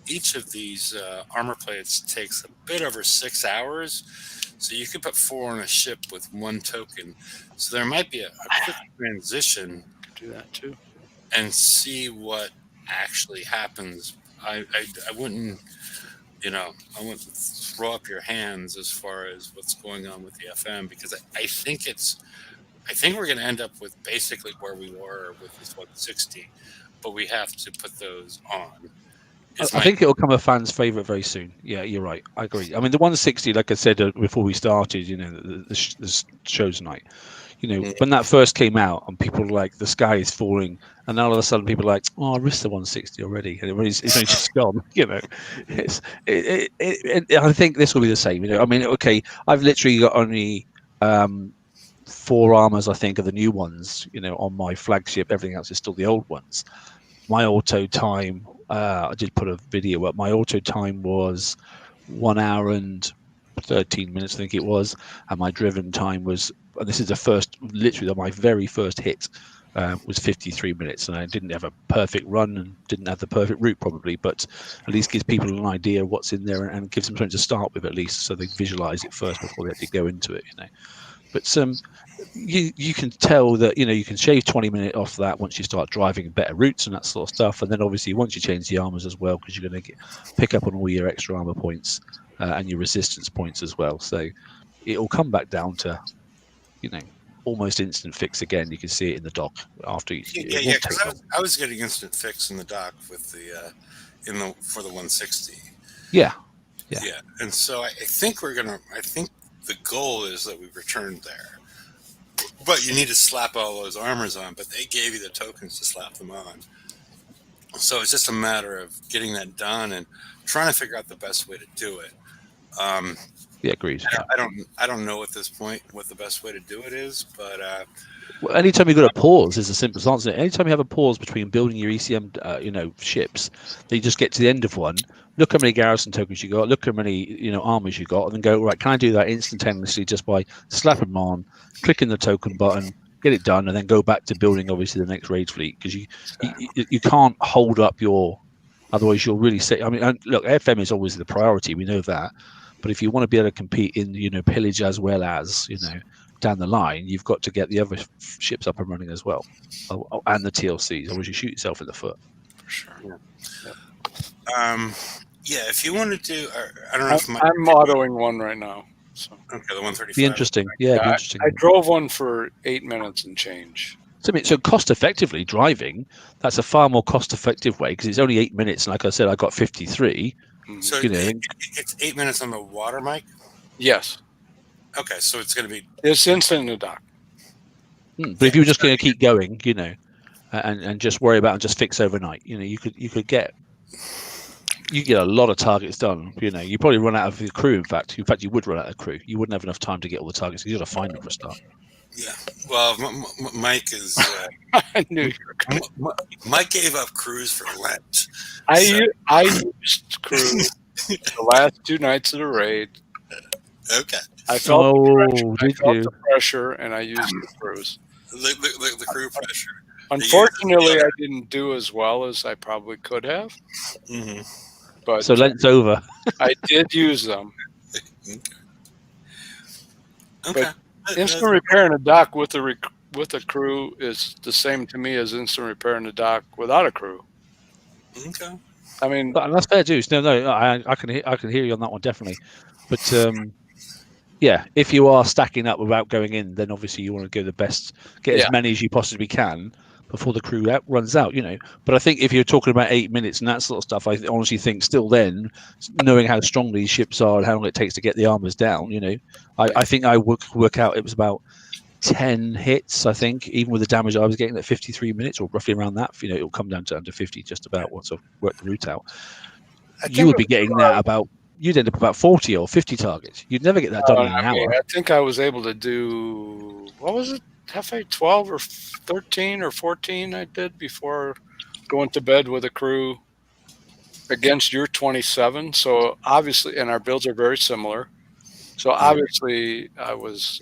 each of these armor plates takes a bit over 6 hours. So you could put 4 on a ship with 1 token. So there might be a quick transition. Do that too. And see what actually happens. I wouldn't, I wouldn't throw up your hands as far as what's going on with the FM, because I think we're going to end up with basically where we were with this 160, but we have to put those on. I think it'll become a fan's favorite very soon. Yeah, you're right. I agree. I mean, the 160, like I said before we started, the show's night, when that first came out and people were like, the sky is falling, and all of a sudden people are like, oh, I risked the 160 already, and it's only just gone. I think this will be the same. I mean, okay, I've literally got only 4 armors, I think, of the new ones, on my flagship. Everything else is still the old ones. My auto time, I did put a video up. My auto time was 1 hour and 13 minutes, I think it was, and my driven time was, and this is the first, literally my very first hit, was 53 minutes, and I didn't have a perfect run and didn't have the perfect route probably, but at least gives people an idea of what's in there and gives them something to start with, at least, so they visualize it first before they actually go into it. But you can tell that you can shave 20 minutes off that once you start driving better routes and that sort of stuff, and then obviously once you change the armors as well, because you're going to pick up on all your extra armor points and your resistance points as well. So it'll come back down to almost instant fix again. You can see it in the dock after because I was getting instant fix in the dock with the for the 160. Yeah, and so I think the goal is that we returned there, but you need to slap all those armors on, but they gave you the tokens to slap them on, so it's just a matter of getting that done and trying to figure out the best way to do it. Agreed. I don't know at this point what the best way to do it is, but well, anytime you've got a pause is the simplest answer. Anytime you have a pause between building your ECM ships, that you just get to the end of one, look how many garrison tokens you got, look how many armors you got, and then go, right, can I do that instantaneously just by slapping them on, clicking the token button, get it done, and then go back to building obviously the next raid fleet, because you can't hold up otherwise you'll really say, I mean, look, FM is always the priority, we know that. But if you want to be able to compete in, pillage as well as, down the line, you've got to get the other ships up and running as well, and the TLCs. Otherwise, you shoot yourself in the foot. For sure. If you want to do, I don't know if I'm autoing one right now. So. Okay, the 135. Be interesting. Yeah, be interesting. I drove one for 8 minutes and change. So cost effectively driving, that's a far more cost effective way, because it's only 8 minutes. And like I said, I got 53. So it's 8 minutes on the water, Mike? Yes. Okay, so it's going to be... It's instant in the dock. But if you were just going to keep going, and just worry about and just fix overnight, you could get a lot of targets done. You probably run out of the crew. In fact, you would run out of crew. You wouldn't have enough time to get all the targets. You got to find them for a start. Yeah. Well, Mike is... I knew you were Mike gave up crews for Lent. I used crew the last 2 nights of the raid. Okay. I felt the pressure, and I used the crews. The crew pressure. Unfortunately, I didn't do as well as I probably could have. Mm-hmm. But so Lent's over. I did use them. Okay. But instant repair in a dock with a crew is the same to me as instant repair in a dock without a crew. Okay. I mean, that's fair, Juice. No, I can hear you on that one, definitely. But if you are stacking up without going in, then obviously you want to go the best, get as many as you possibly can before the crew runs out. But I think if you're talking about 8 minutes and that sort of stuff, I honestly think still then, knowing how strong these ships are and how long it takes to get the armors down, I think I would work out it was about 10 hits, I think, even with the damage I was getting at 53 minutes or roughly around that. It'll come down to under 50 just about once I've worked the route out. You would be getting that you'd end up about 40 or 50 targets. You'd never get that done in an hour. I think I was able to do, what was it, FA 12 or 13 or 14 I did before going to bed with a crew against your 27. So obviously, and our builds are very similar. So obviously I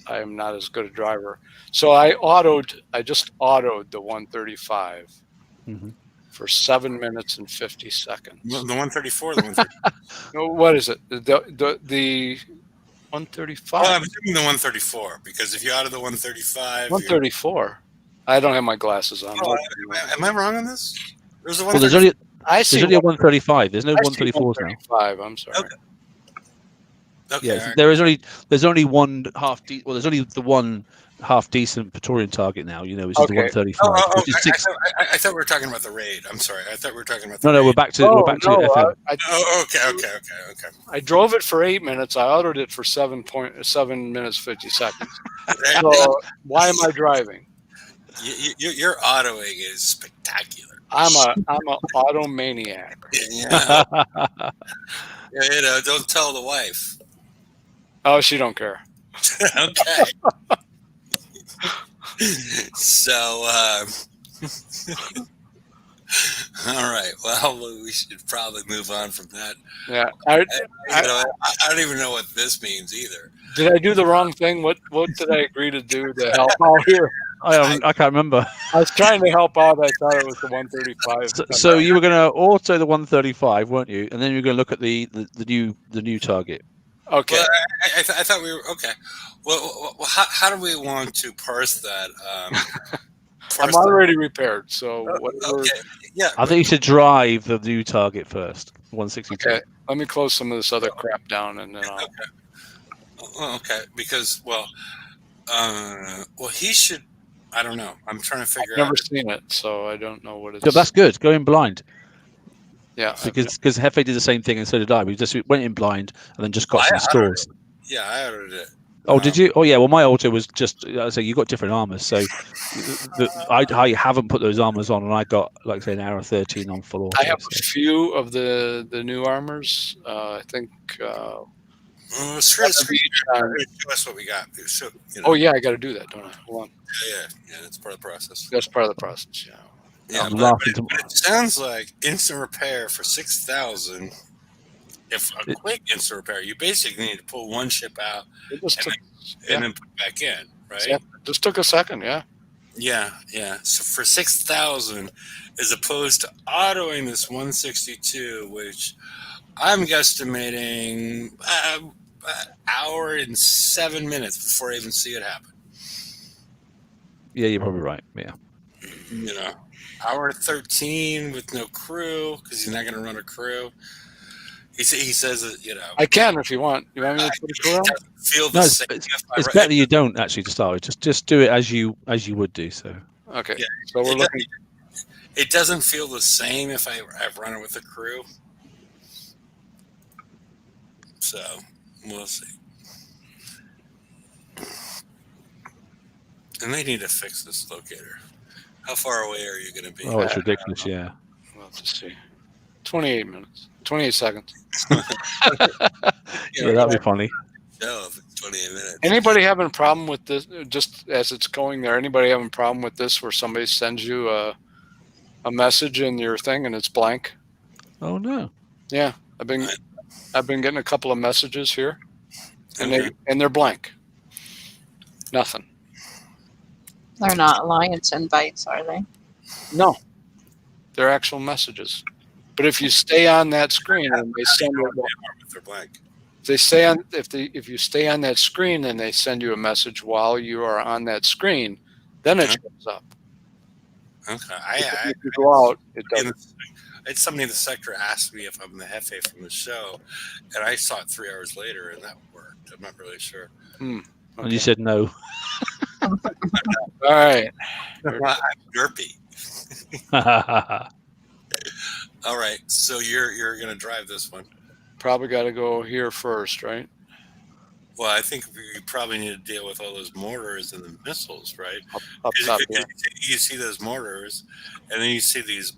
am not as good a driver. So I just autoed the 135 for 7 minutes and 50 seconds. The 134, the 135. No, what is it? The 135. Oh, I'm doing the 134 because if you out of the 135, 134. I don't have my glasses on. Oh, am I wrong on this? There's only a 135. There's no 134s now. I'm sorry. Okay. Yeah, right. There's only one half. There's only the one half decent Praetorian target now. You know, which is the Okay. 135, which is six. I thought we were talking about the raid. I'm sorry. I thought we were talking about the No, no, raid. we're back to Oh, FM. Oh, okay. I drove it for 8 minutes. I autoed it for 7 minutes 50 seconds. That- So why am I driving? your autoing is spectacular. I'm a auto maniac. Yeah, don't tell the wife. Oh, she don't care. Okay. So, all right. Well, we should probably move on from that. Yeah. I don't even know what this means either. Did I do the wrong thing? What did I agree to do to help out here? I can't remember. I was trying to help out. I thought it was the 135. So you were going to auto the 135, weren't you? And then you were going to look at the new target. Okay. Well, I thought we were okay. Well, how do we want to parse that? I'm already repaired. So whatever. Okay. Yeah. I think you should drive the new target first. 162. Okay. Let me close some of this other crap down, and then I'll. Okay. Because he should. I don't know. I'm trying to figure I've never out. seen it, so I don't know what it's. So that's good. Go in blind. Yeah. Because Hefe did the same thing, and so did I. We just went in blind and then just got some scores. Yeah, I ordered it. Oh, did you? Oh, yeah. Well, my auto was just. So you got different armors. So I haven't put those armors on, and I got, like, say, an hour 13 on full auto. I have a few of the new armors. I think. Show us what we got. So, Oh yeah, I got to do that, don't I? Hold on. Yeah. That's part of the process. That's part of the process. Yeah. Yeah, I'm but laughing it sounds like instant repair for 6,000. If a quick instant repair, you basically need to pull one ship out It just took, and then put it back in, right? yeah, just took a second. Yeah. Yeah. So for 6,000, as opposed to autoing this 162, which I'm guesstimating hour and 7 minutes before I even see it happen. Yeah, you're probably right. Yeah. Hour 13 with no crew because he's not going to run a crew. He says that, I can if you want. You want me to put a crew on? Feel the No, same. it's better you don't actually to start with. Just do it as you would do. So. Okay. Yeah, So we're looking. It doesn't feel the same if I've run it with a crew. So we'll see. And they need to fix this locator. How far away are you going to be? Oh, it's ridiculous. Yeah. Well, let's see. 28 minutes. 28 seconds. Yeah, that'd be funny. No, 28 minutes. Anybody having a problem with this? Just as it's going there, anybody having a problem with this where somebody sends you a message in your thing and it's blank? Oh no. Yeah, I've been getting a couple of messages here, and Okay. they're blank. Nothing. They're not Alliance invites, are they? No, they're actual messages. But if you stay on that screen and they send you, They're blank. if you stay on that screen and they send you a message while you are on that screen, then it shows up. Okay. If you go out, it doesn't. I had somebody in the sector ask me if I'm the Hefe from the show, and I saw it 3 hours later, and that worked. I'm not really sure. And you said no. All right. I'm derpy. All right, so you're going to drive this one. Probably got to go here first, right? Well, I think you probably need to deal with all those mortars and the missiles, right? Up top, yeah. You see those mortars, and then you see these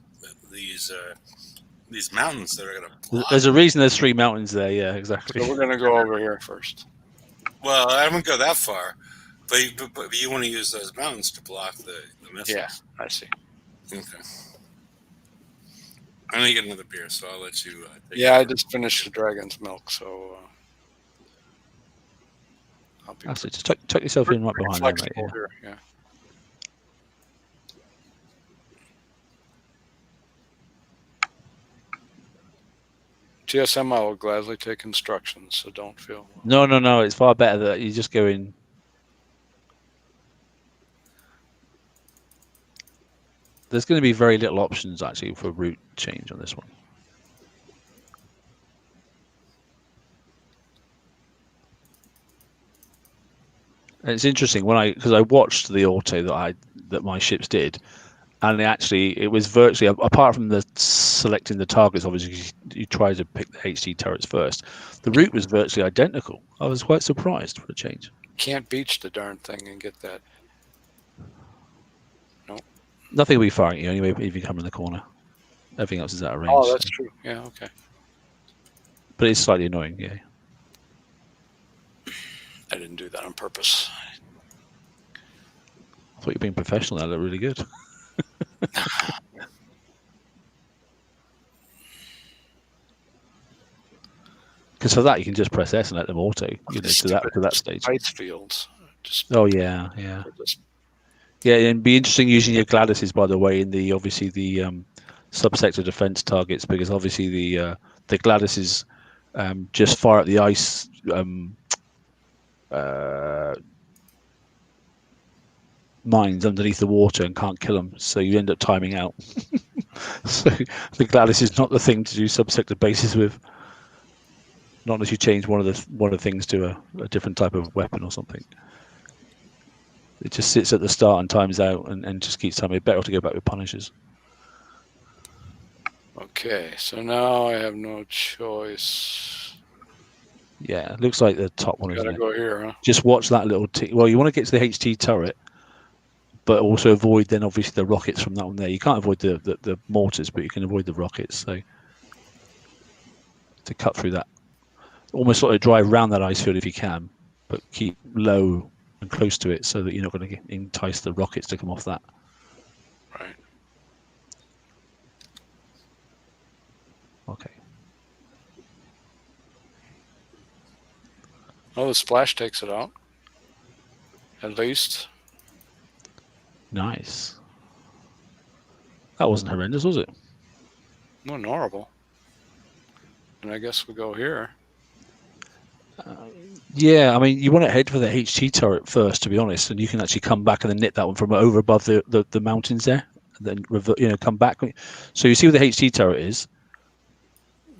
mountains that are going to block. There's a reason there's 3 mountains there. Yeah, exactly. So we're going to go over here first. Well, I wouldn't go that far, but you want to use those mountains to block the missiles. Yeah, I see. Okay. I'm going to get another beer, so I'll let you. Yeah, I just finished the dragon's milk, so I'll be That's it. Just tuck yourself in right behind there, mate. flexible Yeah. here. Yeah. GSM, I will gladly take instructions, so don't feel. No. It's far better that you just go in. There's going to be very little options actually for route change on this one. And it's interesting because I watched the auto that my ships did, and it was virtually, apart from the selecting the targets, obviously you try to pick the HT turrets first, the route was virtually identical. I was quite surprised for a change. Can't beach the darn thing and get that. Nothing will be firing you anyway if you come in the corner. Everything else is out of range. Oh, that's true. Yeah, okay. But it's slightly annoying, yeah. I didn't do that on purpose. I thought you were being professional. That looked really good. Because for that you can just press S and let them auto, to that stage. Ice fields. Oh yeah. Yeah, and it'd be interesting using your Gladises, by the way, in the subsector defense targets, because obviously the Gladises just fire at the ice mines underneath the water and can't kill them, so you end up timing out. So the Gladys is not the thing to do subsector bases with, not unless you change one of the things to a different type of weapon or something. It just sits at the start and times out and just keeps timing. Better to go back with Punishers. Okay, so now I have no choice. Yeah, it looks like the top one. Gotta go here, huh? Just watch that little well, you want to get to the HT turret, but also avoid then obviously the rockets from that one there. You can't avoid the mortars, but you can avoid the rockets. So to cut through that, almost sort of drive around that ice field if you can, but keep low and close to it so that you're not going to entice the rockets to come off that. Right. Okay. Oh, the splash takes it out. At least. Nice. That wasn't horrendous, was it? Not horrible. And I guess we go here. Yeah, I mean, you want to head for the HT turret first, to be honest, and you can actually come back and then nip that one from over above the mountains there, and then revert, come back. So you see where the HT turret is.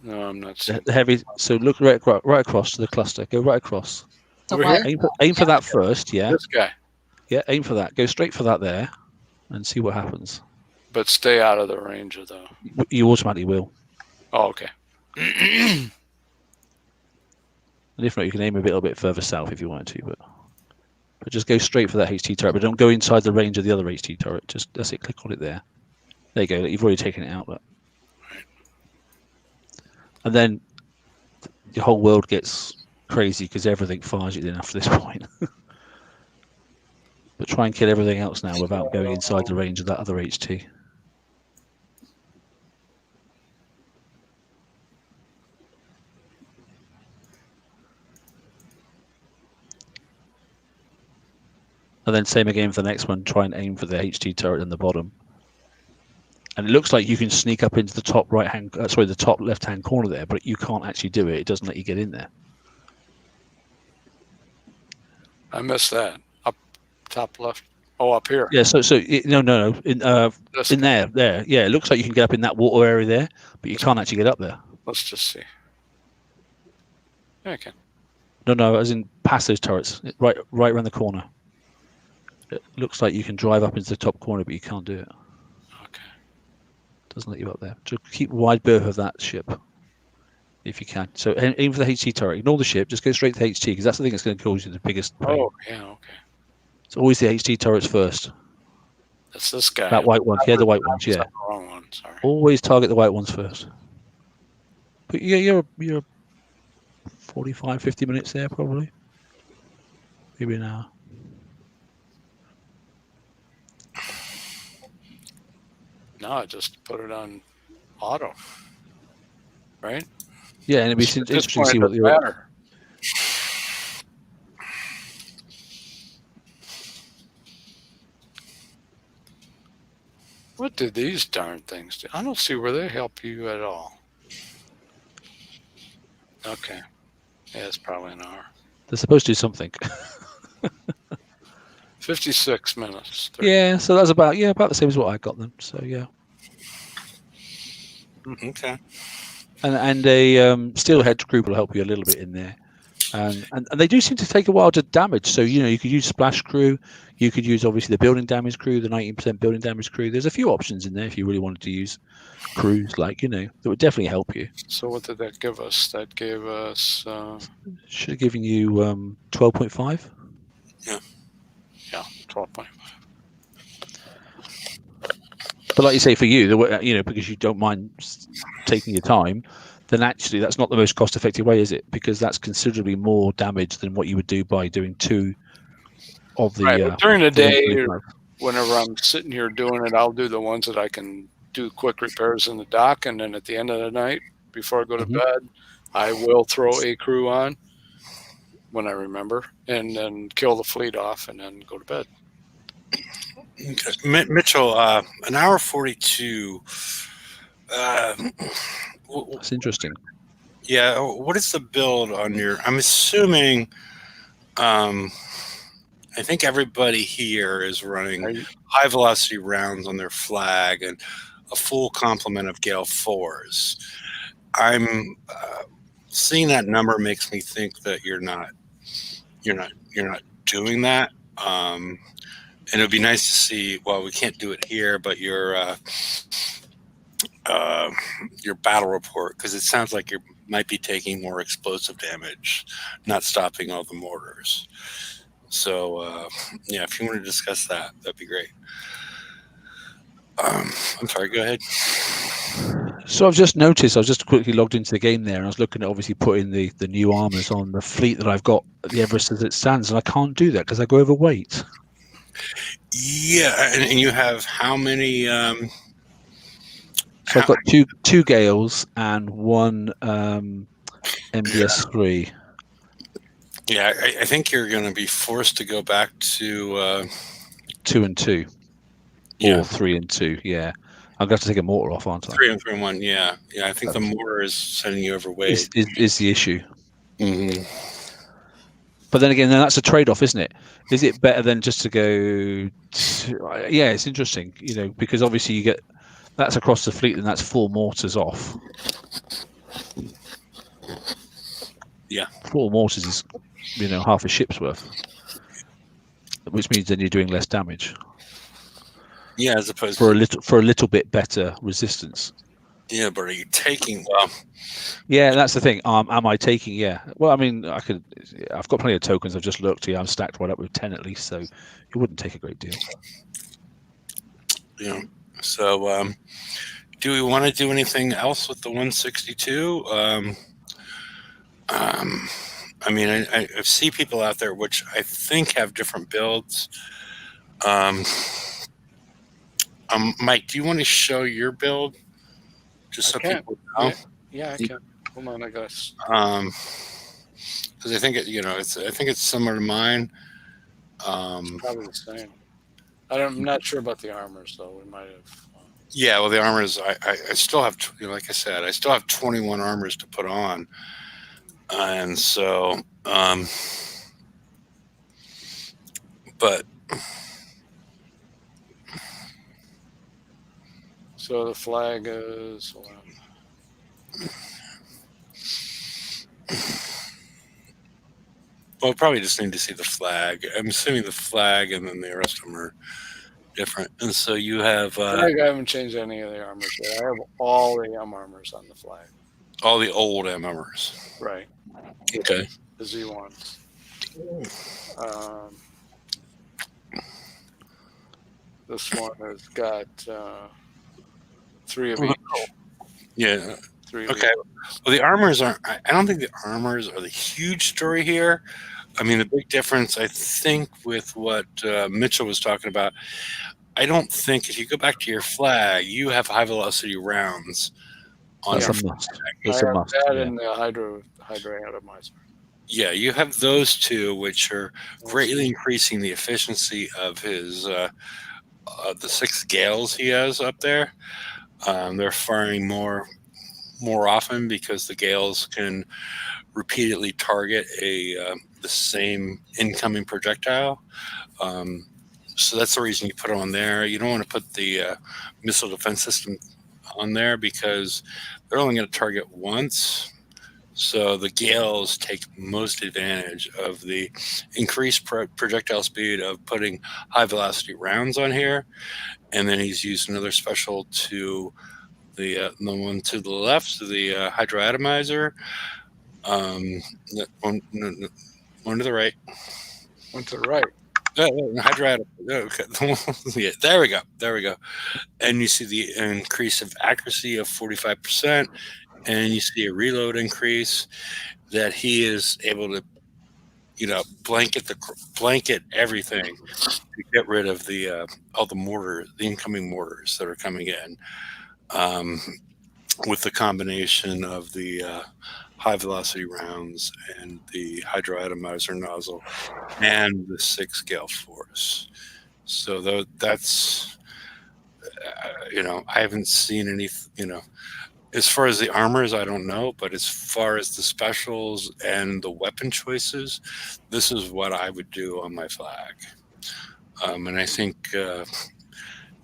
No, I'm not seeing The heavy. So look right across to the cluster. Go right across. Over here? Aim for that first. Yeah. This guy. Yeah. Aim for that. Go straight for that there, and see what happens. But stay out of the range of the. You automatically will. Oh, okay. And if not, you can aim a little bit further south if you wanted to, but just go straight for that HT turret. But don't go inside the range of the other HT turret. Just that's it. Click on it there. There you go. You've already taken it out. But. And then the whole world gets crazy because everything fires you then after this point. But try and kill everything else now without going inside the range of that other HT. And then same again for the next one. Try and aim for the HT turret in the bottom. And it looks like you can sneak up into the top the top left-hand corner there, but you can't actually do it. It doesn't let you get in there. I missed that. Up top left. Oh, up here. Yeah. So no. In there. Yeah. It looks like you can get up in that water area there, but you can't actually get up there. Let's just see. Yeah, I can. No. As in past those turrets, right around the corner. It looks like you can drive up into the top corner, but you can't do it. Okay. Doesn't let you up there. Just keep wide berth of that ship, if you can. So aim for the HT turret. Ignore the ship. Just go straight to the HT because that's the thing that's going to cause you the biggest pain. Oh, yeah. Okay. It's always the HT turrets first. That's this guy. That white one. Yeah, the white ones. Yeah. The wrong one. Sorry. Always target the white ones first. But you're 45, 50 minutes there probably. Maybe an hour. No, I just put it on auto. Right? Yeah, and it'd be interesting to see what the matter. What do these darn things do? I don't see where they help you at all. Okay. Yeah, it's probably an hour. They're supposed to do something. 56 minutes. 30. Yeah, so that's about the same as what I got then. So yeah. Okay. And a steelhead group will help you a little bit in there. and they do seem to take a while to damage. So you could use splash crew, you could use obviously the building damage crew, the 19% building damage crew. There's a few options in there if you really wanted to use crews, that would definitely help you. So what did that give us? That gave us Should have given you 12.5. yeah, 12.5. But like you say, for you, because you don't mind taking your time, then actually that's not the most cost-effective way, is it? Because that's considerably more damage than what you would do by doing 2 of the. Right. During the day, 135. whenever I'm sitting here doing it, I'll do the ones that I can do quick repairs in the dock, and then at the end of the night, before I go to bed, I will throw a crew on when I remember, and then kill the fleet off, and then go to bed. Okay. Mitchell, an hour 42. That's interesting. Yeah, what is the build on your? I'm assuming. I think everybody here is running high velocity rounds on their flag and a full complement of Gale 4s. I'm seeing that number makes me think that you're not doing that. And it would be nice to see. Well, we can't do it here, but your battle report, because it sounds like you might be taking more explosive damage, not stopping all the mortars. So yeah, if you want to discuss that, that'd be great. I'm sorry. Go ahead. So I've just noticed. I was just quickly logged into the game there, and I was looking at obviously putting the new armors on the fleet that I've got at the Everest as it stands, and I can't do that because I go overweight. Yeah, and you have how many? So I've got two Gales and one MBS3. Yeah, I think you're going to be forced to go back to 2 and 2. Yeah. Or 3 and 2. Yeah, I'm going to have to take a mortar off, aren't I? 3 and 3 and 1. Yeah. I think the mortar is sending you overweight. Is the issue. Mm-hmm. But then again, that's a trade-off, isn't it? Is it better than just to go? Yeah, it's interesting, because obviously you get that's across the fleet, and that's 4 mortars off. Yeah, 4 mortars is half a ship's worth, which means then you're doing less damage. Yeah, as opposed for a little bit better resistance. Yeah, but are you taking? Well, yeah, that's the thing. Am I taking? Yeah. Well, I mean, I've got plenty of tokens. I've just looked. Yeah, I'm stacked right up with 10 at least, so it wouldn't take a great deal. Yeah. So, do we want to do anything else with the 162? I mean, I see people out there which I think have different builds. Mike, do you want to show your build? Just so people know. Yeah, I can. Hold on, I got. Because I think I think it's similar to mine. Probably the same. I'm not sure about the armors though. We might have. Yeah, well, the armors. I still have, like I said, I still have 21 armors to put on, and so, but. So the flag is. Well, probably just need to see the flag. I'm assuming the flag, and then the rest of them are different. And so you have. I haven't changed any of the armors yet. I have all the M armors on the flag. All the old M armors. Right. Okay. The Z1s. This one has got 3 of each. Yeah. 3 okay. Well, the armors aren't. I don't think the armors are the huge story here. I mean, the big difference, I think, with what Mitchell was talking about, I don't think if you go back to your flag, you have high velocity rounds on your flag. It's a must. That and the hydro atomizer. Yeah, you have those two, which are greatly increasing the efficiency of his the 6 Gales he has up there. They're firing more often because the Gales can repeatedly target the same incoming projectile. So that's the reason you put it on there. You don't want to put the missile defense system on there because they're only going to target once. So the Gales take most advantage of the increased projectile speed of putting high velocity rounds on here. And then he's used another special to the one to the left, the hydroatomizer. One to the right. One to the right. Hydroatomizer. Okay. Yeah, there we go. And you see the increase of accuracy of 45%, and you see a reload increase that he is able to, blanket everything to get rid of the all the incoming mortars that are coming in, with the combination of the high velocity rounds and the hydroatomizer nozzle and the 6 gale force. So that's I haven't seen any, as far as the armors, I don't know, but as far as the specials and the weapon choices, this is what I would do on my flag. And I think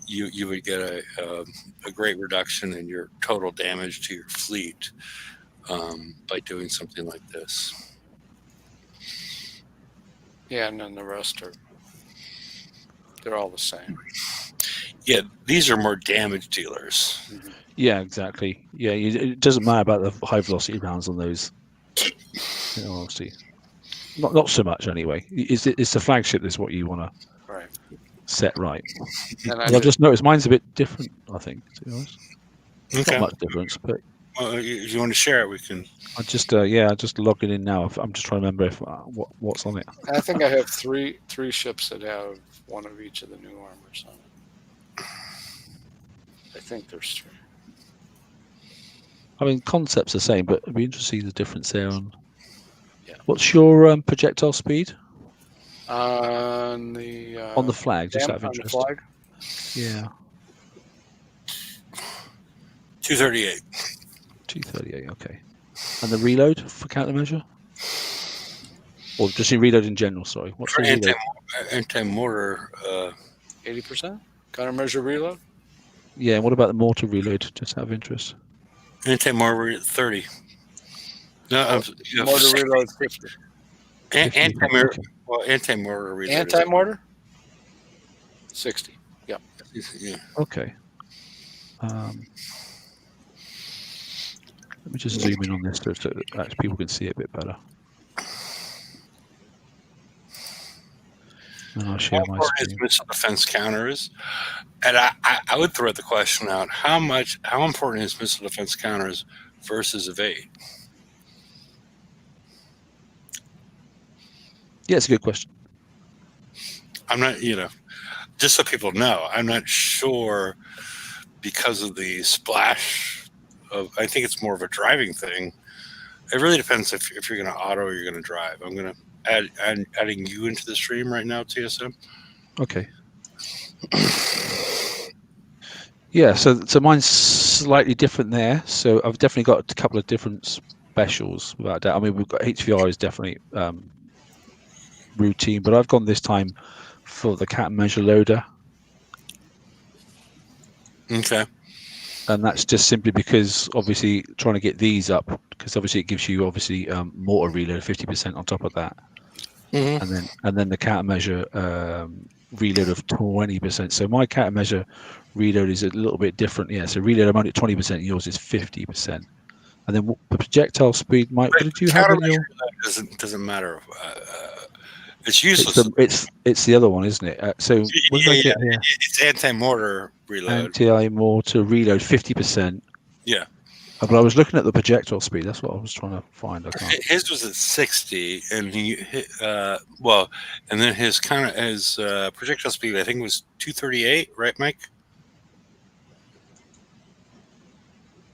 you would get a great reduction in your total damage to your fleet by doing something like this. Yeah, and then the rest they're all the same. Yeah, these are more damage dealers. Mm-hmm. Yeah, exactly. Yeah, it doesn't matter about the high velocity rounds on those. Obviously, not so much anyway. It's the flagship is what you want to set right. And I've just noticed mine's a bit different. I think, to be honest, Okay. not much difference, but if you want to share it, we can. I just logging in now. I'm just trying to remember if what's on it. I think I have three ships that have one of each of the new armors on it. I think there's 3. I mean, concept's the same, but it'd be interesting to see the difference there. Yeah. What's your projectile speed on the flag? Just out of interest. On the flag? Yeah. 238. 238. Okay. And the reload for countermeasure, or just in reload in general? Sorry. What's the reload? Anti-mortar. 80% countermeasure reload. Yeah. And what about the mortar reload? Just out of interest. Anti-mortar 30. No, mortar reload 50. Anti-mortar. Okay. Well, anti-mortar reload. Anti-mortar 60. Yeah. Yeah. Okay. Let me just zoom in on this so that people can see it a bit better. And I'll share my screen. Missile defense counters, and I would throw the question out: how important is missile defense counters versus evade? Yeah, it's a good question. I'm not, just so people know, I'm not sure because of the splash of. I think it's more of a driving thing. It really depends if you're going to auto or you're going to drive. I'm going to adding you into the stream right now, TSM. Okay. Yeah, so mine's slightly different there. So I've definitely got a couple of different specials without doubt. I mean, we've got HVR is definitely routine, but I've gone this time for the countermeasure loader. Okay. And that's just simply because obviously trying to get these up, because obviously it gives you mortar reload 50% on top of that. Mm-hmm. And then the countermeasure reload of 20%. So my countermeasure reload is a little bit different. Yeah, so reload I'm only at 20%, yours is 50%. And then the projectile speed, Mike, what did you have in your? Doesn't matter. It's useless. It's the other one, isn't it? So what did I get here? It's anti-mortar reload. Anti-mortar reload 50%. Yeah. But I was looking at the projectile speed. That's what I was trying to find. His was at 60, and he hit, and then his projectile speed, I think, was 238, right, Mike?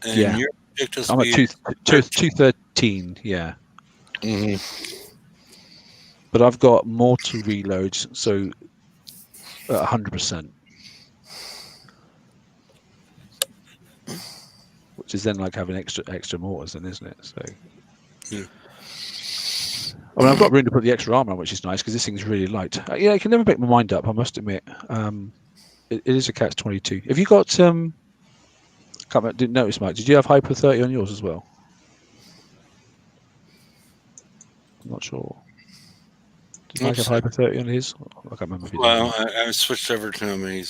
And yeah. Your projectile I'm speed, at 213. Yeah. Mm-hmm. But I've got mortar reloads, so 100%. Which is then like having extra mortars, then, isn't it? So, yeah. I mean, I've got room to put the extra armor on, which is nice because this thing's really light. I can never make my mind up. I must admit, it is a catch-22. Have you got? Didn't notice, Mike. Did you have Hyper 30 on yours as well? I'm not sure. Did Mike have Hyper 30 on his? I can't remember if he did. Well, I switched over to him. I'm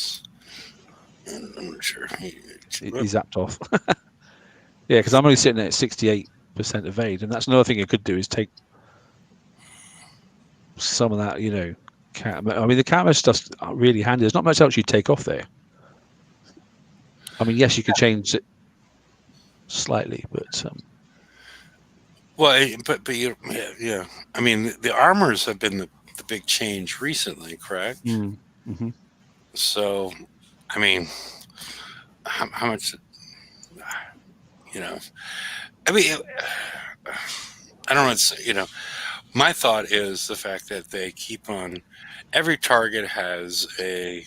not sure. He zapped off. Yeah, because I'm only sitting at 68% evade, and that's another thing I could do is take some of that, I mean, the camera stuff's really handy. There's not much else you take off there. I mean, yes, you could change it slightly, but Well, but yeah. I mean, the armors have been the big change recently, correct? mm-hmm. So, I mean, how much? I mean, I don't know. It's my thought is the fact that they keep on. Every target has a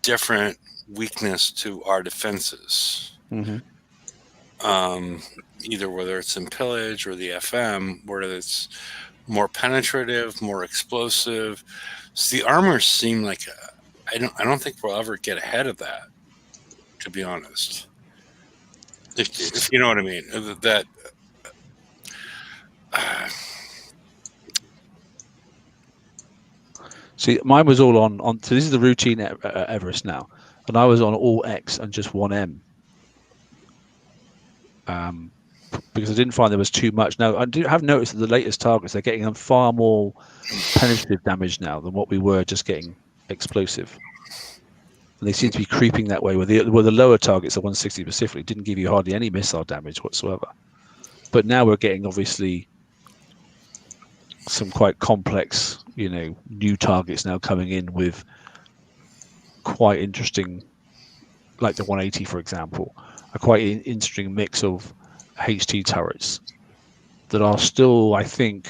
different weakness to our defenses. Mm-hmm. Either whether it's in pillage or the FM, whether it's more penetrative, more explosive. So the armors seem like I don't think we'll ever get ahead of that. To be honest, if you know what I mean, that. See, mine was all on. So this is the routine Everest now, and I was on all X and just 1M. Because I didn't find there was too much. Now, I have noticed that the latest targets, they're getting them far more penetrative damage now than what we were just getting explosive. And they seem to be creeping that way, where the lower targets, the 160 specifically, didn't give you hardly any missile damage whatsoever. But now we're getting, obviously, some quite complex, new targets now coming in with quite interesting, like the 180, for example, a quite interesting mix of HT turrets that are still, I think,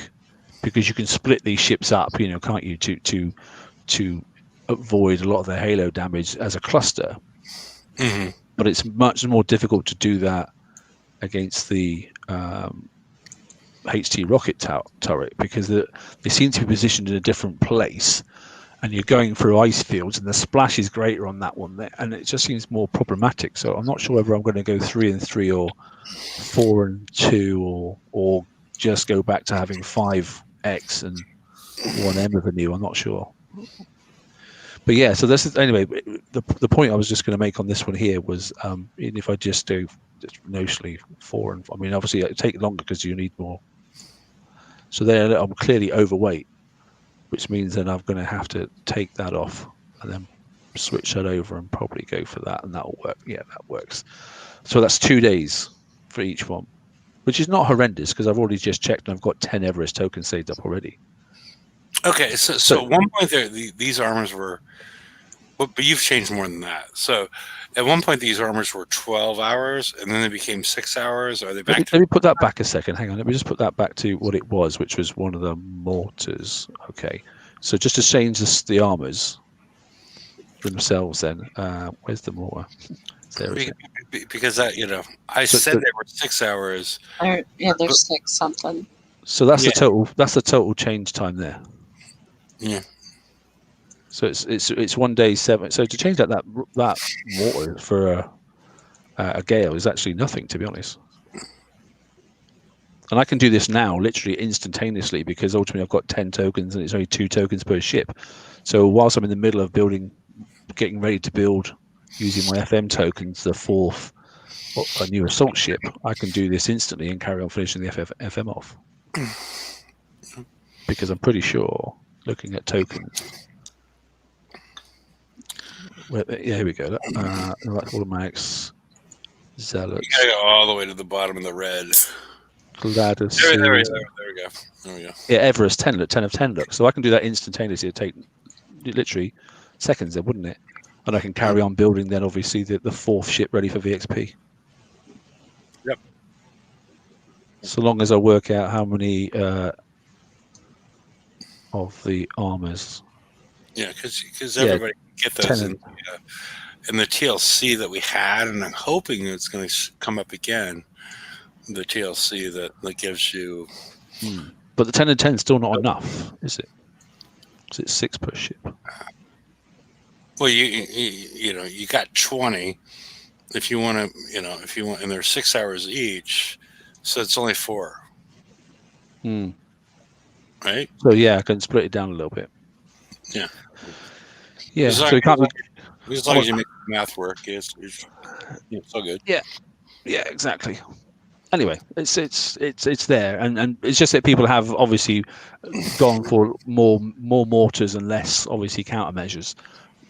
because you can split these ships up, can't you, to avoid a lot of the halo damage as a cluster. Mm-hmm. But it's much more difficult to do that against the HT rocket turret because they seem to be positioned in a different place, and you're going through ice fields, and the splash is greater on that one, and it just seems more problematic. So I'm not sure whether I'm going to go 3 and 3 or 4 and 2 or just go back to having 5X and 1M of a new. I'm not sure. But yeah, so this is anyway. The point I was just going to make on this one here was, even if I just do notionally 4 and I mean, obviously it take longer because you need more. So there, I'm clearly overweight, which means then I'm going to have to take that off and then switch that over and probably go for that, and that'll work. Yeah, that works. So that's 2 days for each one, which is not horrendous because I've already just checked and I've got 10 Everest tokens saved up already. Okay, so at one point there, these armors were, but you've changed more than that. So at one point these armors were 12 hours, and then they became 6 hours. Are they back? Let me put that back a second. Hang on. Let me just put that back to what it was, which was one of the mortars. Okay. So just to change the armors themselves, then where's the mortar? Because that I said they were 6 hours. There's 6 something. So that's the total. That's the total change time there. Yeah. So it's 1 day 7. So to change that mortar for a gale is actually nothing, to be honest. And I can do this now, literally instantaneously, because ultimately I've got 10 tokens and it's only 2 tokens per ship. So whilst I'm in the middle of getting ready to build using my FM tokens, the 4th a new assault ship, I can do this instantly and carry on finishing the FM off. Because I'm pretty sure, looking at tokens, here we go. Automatics, Zealots. You gotta go all the way to the bottom of the red. Gladys. There we go. Yeah, Everest 10 of 10 look. So I can do that instantaneously. It'd take literally seconds there, wouldn't it? And I can carry on building then, obviously, the 4th ship ready for VXP. Yep. So long as I work out how many of the armors. Yeah, because everybody can get those in the TLC that we had, and I'm hoping it's going to come up again. The TLC that gives you. But the 10 and 10 is still not enough, is it? Is it 6 per ship? Well, you got 20. If you want to, and they're 6 hours each, so it's only 4. right? So yeah, I can split it down a little bit. Yeah. Yeah. As long, So you can't. as long as you make the math work, it's so good. Yeah. Exactly. Anyway, it's there, and it's just that people have obviously gone for more mortars and less obviously countermeasures.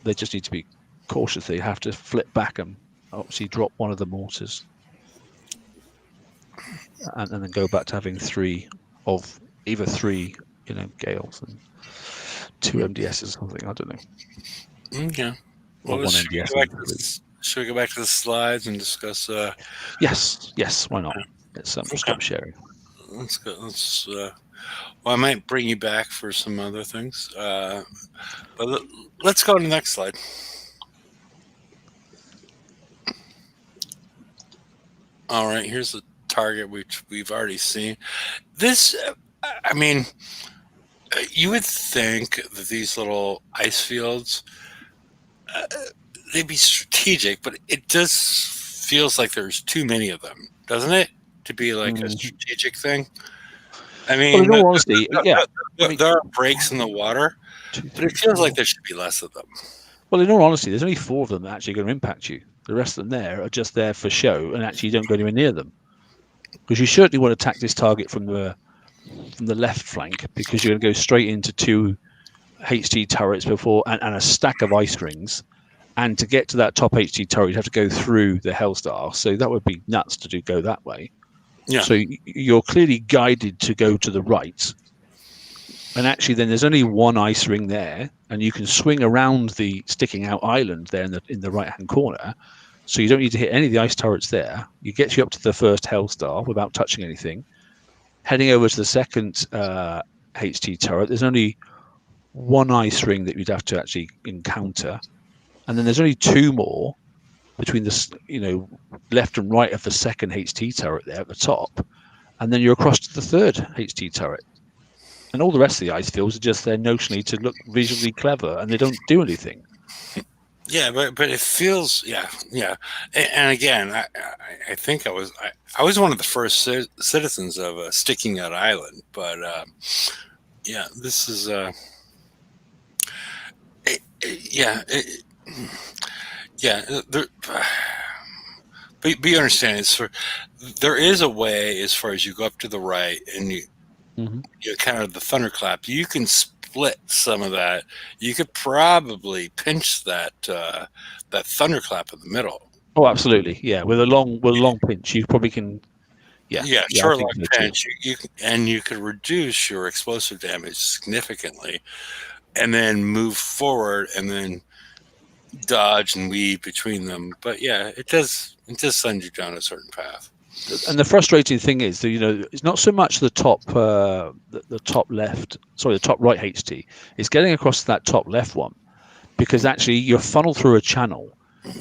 They just need to be cautious. They have to flip back and obviously drop one of the mortars, and then go back to having either three, Gales and two MDSs or something. I don't know. Okay. Or Well, one should we MDS go back and to three. should we go back to the slides and discuss? Yes. Why not? Let's stop sharing. Let's go. Well, I might bring you back for some other things, but let's go to the next slide. All right, here's the target which we've already seen. This, I mean, you would think that these little ice fields, they'd be strategic, but it just feels like there's too many of them, doesn't it? To be like a strategic thing. I Well, mean, in all honesty, there are breaks in the water, but it feels like there should be less of them. Well, in all honesty, there's only 4 of them that are actually going to impact you. The rest of them there are just there for show, and actually you don't go anywhere near them. Because you certainly want to attack this target from the left flank, because you're going to go straight into 2 HT turrets before and a stack of ice rings. And to get to that top HT turret, you'd have to go through the Hellstar. So that would be nuts to go that way. Yeah. So you're clearly guided to go to the right. And actually, then there's only 1 ice ring there, and you can swing around the sticking out island there in the right hand corner. So you don't need to hit any of the ice turrets there. You get you up to the first Hellstar without touching anything. Heading over to the second HT turret, there's only 1 ice ring that you'd have to actually encounter, and then there's only 2 more between the left and right of the second HT turret there at the top, and then you're across to the third HT turret. And all the rest of the ice fields are just there notionally to look visually clever, and they don't do anything. Yeah, but it feels yeah. And again, I think I was one of the first citizens of Sticking Out Island, but yeah, this is But you understand, there is a way as far as you go up to the right and you kind of the thunderclap. You can split some of that. You could probably pinch that thunderclap in the middle. Oh, absolutely, yeah. With a long pinch, you probably can. Short long pinch. You could reduce your explosive damage significantly, and then move forward and then dodge and weave between them. But yeah, it does send you down a certain path. And the frustrating thing is that it's not so much the top the top left, sorry, the top right HT. It's getting across to that top left one, because actually you're funneled through a channel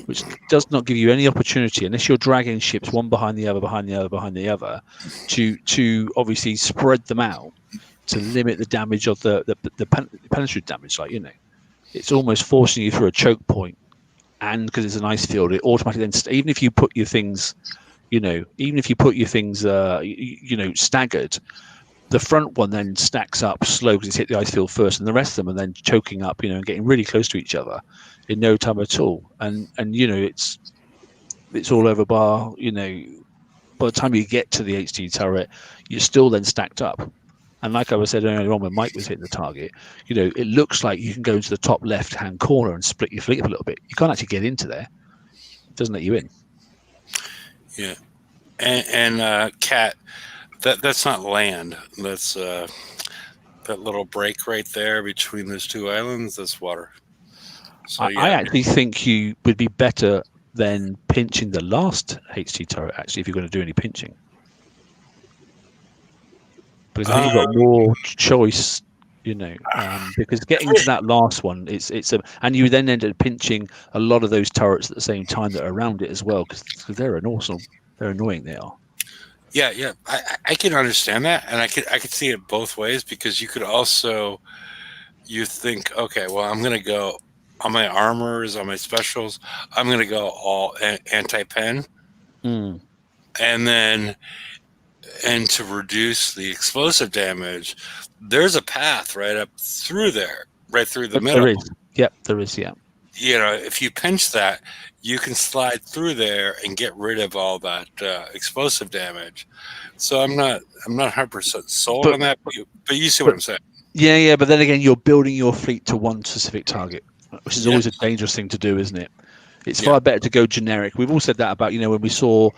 which does not give you any opportunity, unless you're dragging ships one behind the other, behind the other, behind the other, to obviously spread them out to limit the damage of the penetrative damage. It's almost forcing you through a choke point, and because it's an ice field, it automatically then, even if you put your things, staggered, the front one then stacks up slow because it's hit the ice field first, and the rest of them are then choking up, and getting really close to each other in no time at all. And it's all over bar. By the time you get to the HT turret, you're still then stacked up. And like I was said earlier on when Mike was hitting the target, it looks like you can go into the top left-hand corner and split your fleet up a little bit. You can't actually get into there. It doesn't let you in. Yeah. And Cat, that's not land. That's that little break right there between those 2 islands. That's water. So I actually think you would be better than pinching the last HT turret, actually, if you're going to do any pinching. Because I think you've got more choice, because getting to that last one, and you then end up pinching a lot of those turrets at the same time that are around it as well, because they're annoying. They are. Yeah. I can understand that, and I could see it both ways, because you could also, you think, okay, well, I'm going to go on my armors, on my specials, I'm going to go all anti-pen, and then and to reduce the explosive damage, there's a path right up through there, right through the middle. There is. Yep, there is. Yeah. You know, if you pinch that, you can slide through there and get rid of all that explosive damage. So I'm not 100% sold on that, but you see what I'm saying. Yeah. But then again, you're building your fleet to one specific target, which is always a dangerous thing to do, isn't it? It's far better to go generic. We've all said that about, when we saw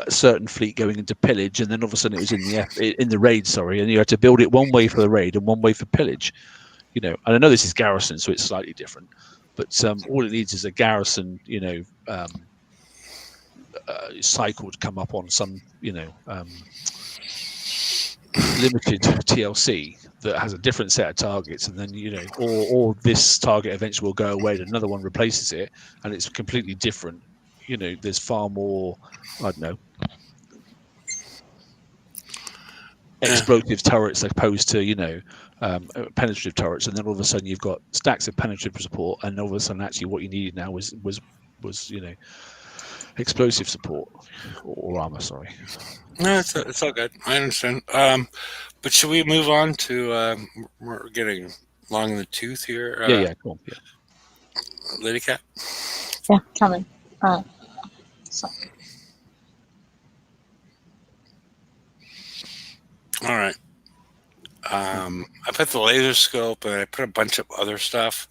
a certain fleet going into pillage, and then all of a sudden it was in the raid, and you had to build it one way for the raid and one way for pillage. And I know this is garrison, so it's slightly different, but all it needs is a garrison, cycle to come up on some, limited TLC that has a different set of targets, and then or this target eventually will go away and another one replaces it, and it's completely different. There's far more, I don't know, explosive turrets opposed to penetrative turrets, and then all of a sudden you've got stacks of penetrative support, and all of a sudden actually what you needed now was explosive support or armor. Sorry. No, it's all good. I understand. But should we move on to? We're getting long in the tooth here. Yeah. Cool. Yeah. Lady Cat. Yeah, coming. So. All right. I put the laser scope and I put a bunch of other stuff.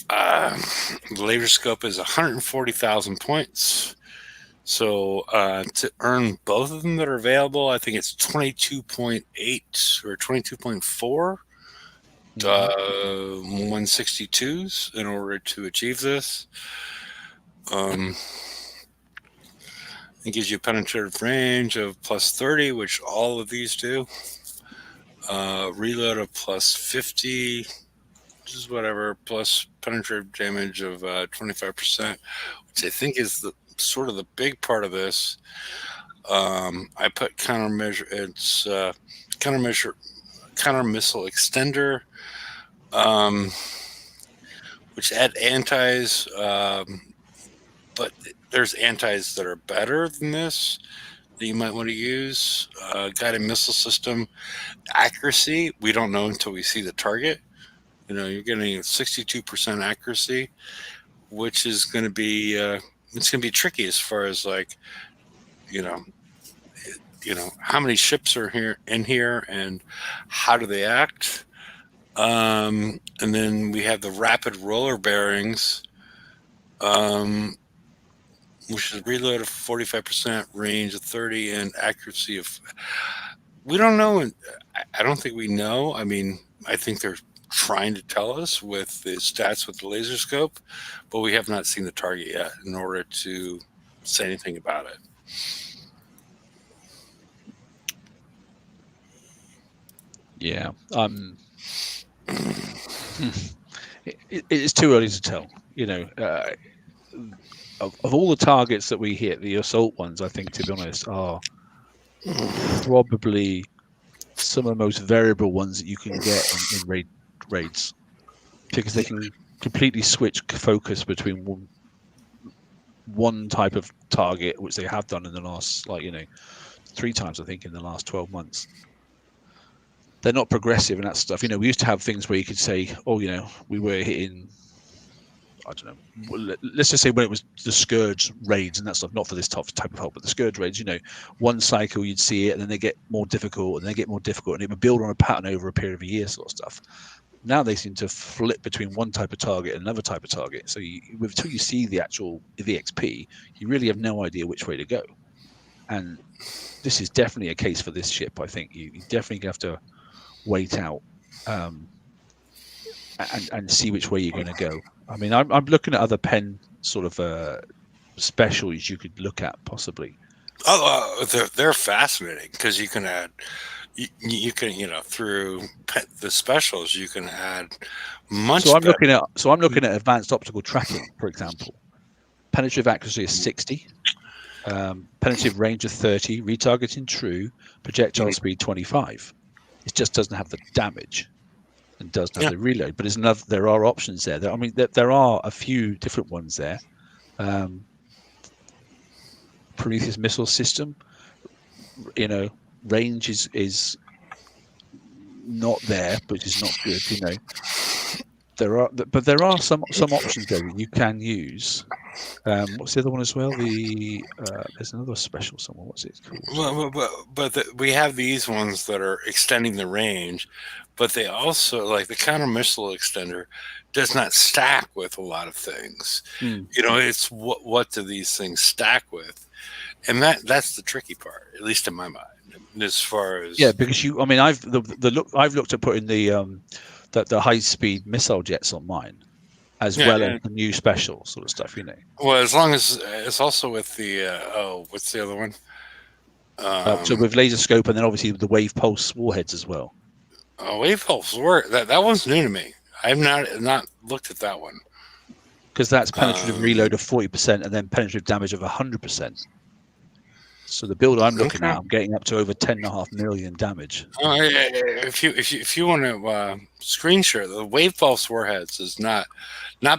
The laser scope is 140,000 points. So to earn both of them that are available, I think it's 22.8 or 22.4 162s in order to achieve this. It gives you a penetrative range of plus 30, which all of these do. Reload of plus 50, just whatever, plus penetrative damage of 25%, which I think is the sort of the big part of this. I put countermeasure. It's counter missile extender, which add antis, but there's antis that are better than this that you might want to use. Guided missile system accuracy. We don't know until we see the target. You're getting 62% accuracy, which is going to be it's going to be tricky as far as like, how many ships are in here and how do they act. And then we have the rapid roller bearings, which is reload of 45%, range of 30, and accuracy of. We don't know. I don't think we know. I mean, I think they're trying to tell us with the stats with the laser scope, but we have not seen the target yet in order to say anything about it. Yeah. It's too early to tell. Of all the targets that we hit, the assault ones, I think, to be honest, are probably some of the most variable ones that you can get in raids, because they can completely switch focus between one type of target, which they have done in the last 3 times, I think, in the last 12 months. They're not progressive and that stuff. We used to have things where you could say, we were hitting, I don't know, let's just say when it was the Scourge raids and that stuff, not for this type of help, but the Scourge raids, one cycle you'd see it and then they get more difficult and they get more difficult, and it would build on a pattern over a period of a year sort of stuff. Now they seem to flip between one type of target and another type of target. So until you see the actual VXP, you really have no idea which way to go. And this is definitely a case for this ship. I think you definitely have to wait out and see which way you're going to go. I mean, I'm looking at other pen sort of specials you could look at possibly. Oh, they're fascinating because you can add, you can through the specials you can add much. So I'm looking at advanced optical tracking, for example. Penetrative accuracy is 60, penetrative range of 30, retargeting true, projectile speed 25. It just doesn't have the damage and doesn't have the reload, but there are options there. I mean, there are a few different ones there. Prometheus missile system, range is not there, which is not good. There are some options there that you can use. What's the other one as well? There's another special somewhere. What's it called? We have these ones that are extending the range, but they also, like the counter missile extender, does not stack with a lot of things. It's what do these things stack with, and that's the tricky part, at least in my mind, as far as because I've looked at putting the high speed missile jets on mine, as well as the new special sort of stuff. Well, as long as it's also with the what's the other one? So with laser scope, and then obviously with the wave pulse warheads as well. Wave pulse that one's new to me. I've not looked at that one. Because that's penetrative reload of 40% and then penetrative damage of 100%. So the build I'm looking at, I'm getting up to over 10.5 million damage. If you want to screen share, the wave pulse warheads has not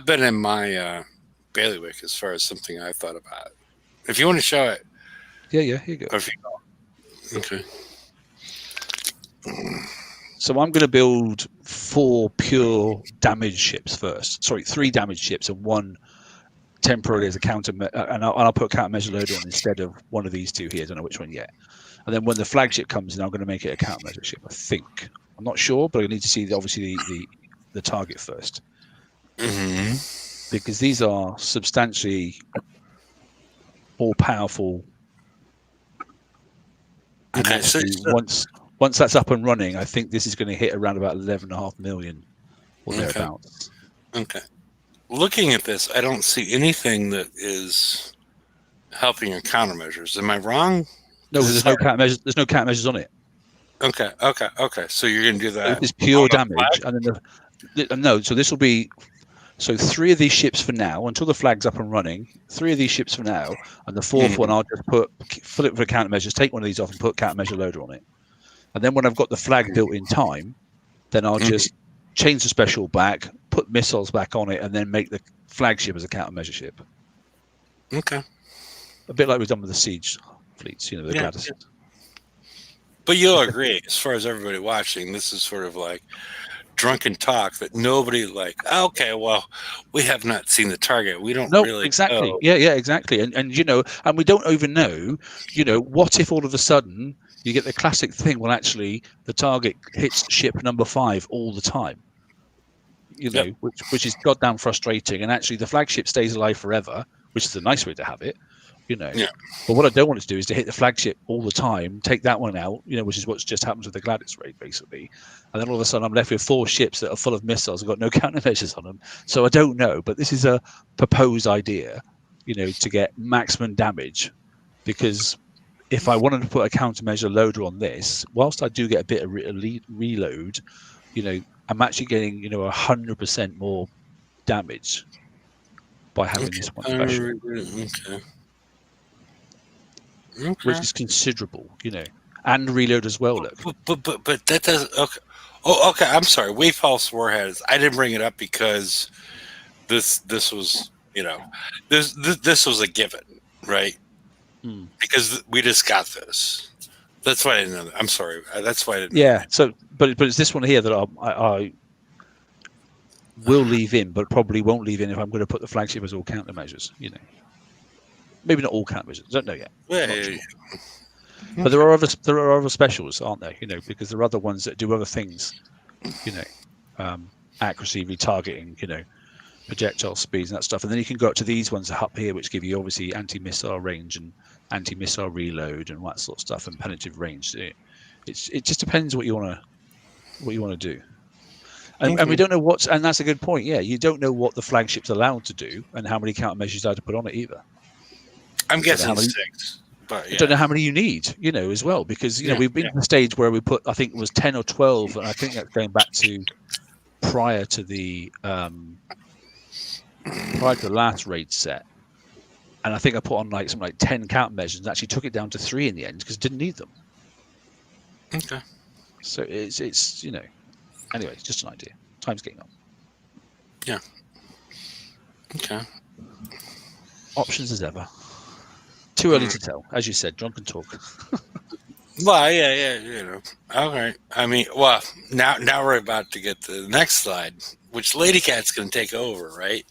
been in my bailiwick as far as something I thought about. If you want to show it, here you go. Okay. So I'm going to build 4 pure damage ships first. Sorry, 3 damage ships and 1 temporarily as a counter, and I'll put a countermeasure loader on instead of one of these 2 here. I don't know which one yet. And then when the flagship comes in, I'm going to make it a countermeasure ship. I think. I'm not sure, but I need to see obviously the target first, because these are substantially more powerful. And once that's up and running, I think this is going to hit around about 11.5 million or thereabouts. Okay. Looking at this, I don't see anything that is helping your countermeasures. Am I wrong? No, there's no countermeasures. There's no countermeasures on it. Okay. So you're going to do that. It's pure damage, and then no. So this will be 3 of these ships for now until the flag's up and running. 3 of these ships for now, and the 4th one I'll just fill it for countermeasures. Take one of these off and put countermeasure loader on it. And then when I've got the flag built in time, then I'll just change the special back, put missiles back on it, and then make the flagship as a countermeasure ship. Okay. A bit like we've done with the siege fleets, the Gladius. But you'll agree, as far as everybody watching, this is sort of like drunken talk that nobody okay, well, we have not seen the target. We don't really exactly know. Yeah, exactly. And and we don't even know, what if all of a sudden you get the classic thing, well, actually the target hits ship number 5 all the time, which is goddamn frustrating, and actually the flagship stays alive forever, which is a nice way to have it. But what I don't want to do is to hit the flagship all the time, take that one out, which is what's just happened with the Gladius raid, basically. And then all of a sudden I'm left with 4 ships that are full of missiles and got no countermeasures on them. So I don't know, but this is a proposed idea, to get maximum damage, because if I wanted to put a countermeasure loader on this, whilst I do get a bit of reload, I'm actually getting, 100% more damage by having this one special. Which is considerable, and reload as well. Look, but that does okay. I'm sorry. Wave pulse warheads. I didn't bring it up because this was this was a given, right? Because we just got this. That's why I didn't know that. I'm sorry. That's why I didn't. Yeah. So, but it's this one here that I will leave in, but probably won't leave in if I'm going to put the flagship as all countermeasures. Maybe not all countermeasures. I don't know yet. Yeah. But there are other specials, aren't there? Because there are other ones that do other things. Accuracy, retargeting. Projectile speeds and that stuff. And then you can go up to these ones up here, which give you obviously anti-missile range and anti-missile reload and all that sort of stuff, and penetrative range. It just depends what you want to do. And we don't know and that's a good point. Yeah, you don't know what the flagship's allowed to do and how many countermeasures you have to put on it either. I'm guessing 6, but I don't know how many you need, as well, because we've been to the stage where we put, I think it was 10 or 12, and I think that's going back to prior to the last raid set, and I think I put on something like 10 countermeasures and actually took it down to 3 in the end because didn't need them. Okay. So it's anyway, it's just an idea. Time's getting on. Yeah. Okay. Options as ever. Too early to tell, as you said. Drunken talk. Well, yeah, you know. Okay. I mean, well, now we're about to get to the next slide, which Lady Cat's going to take over, right?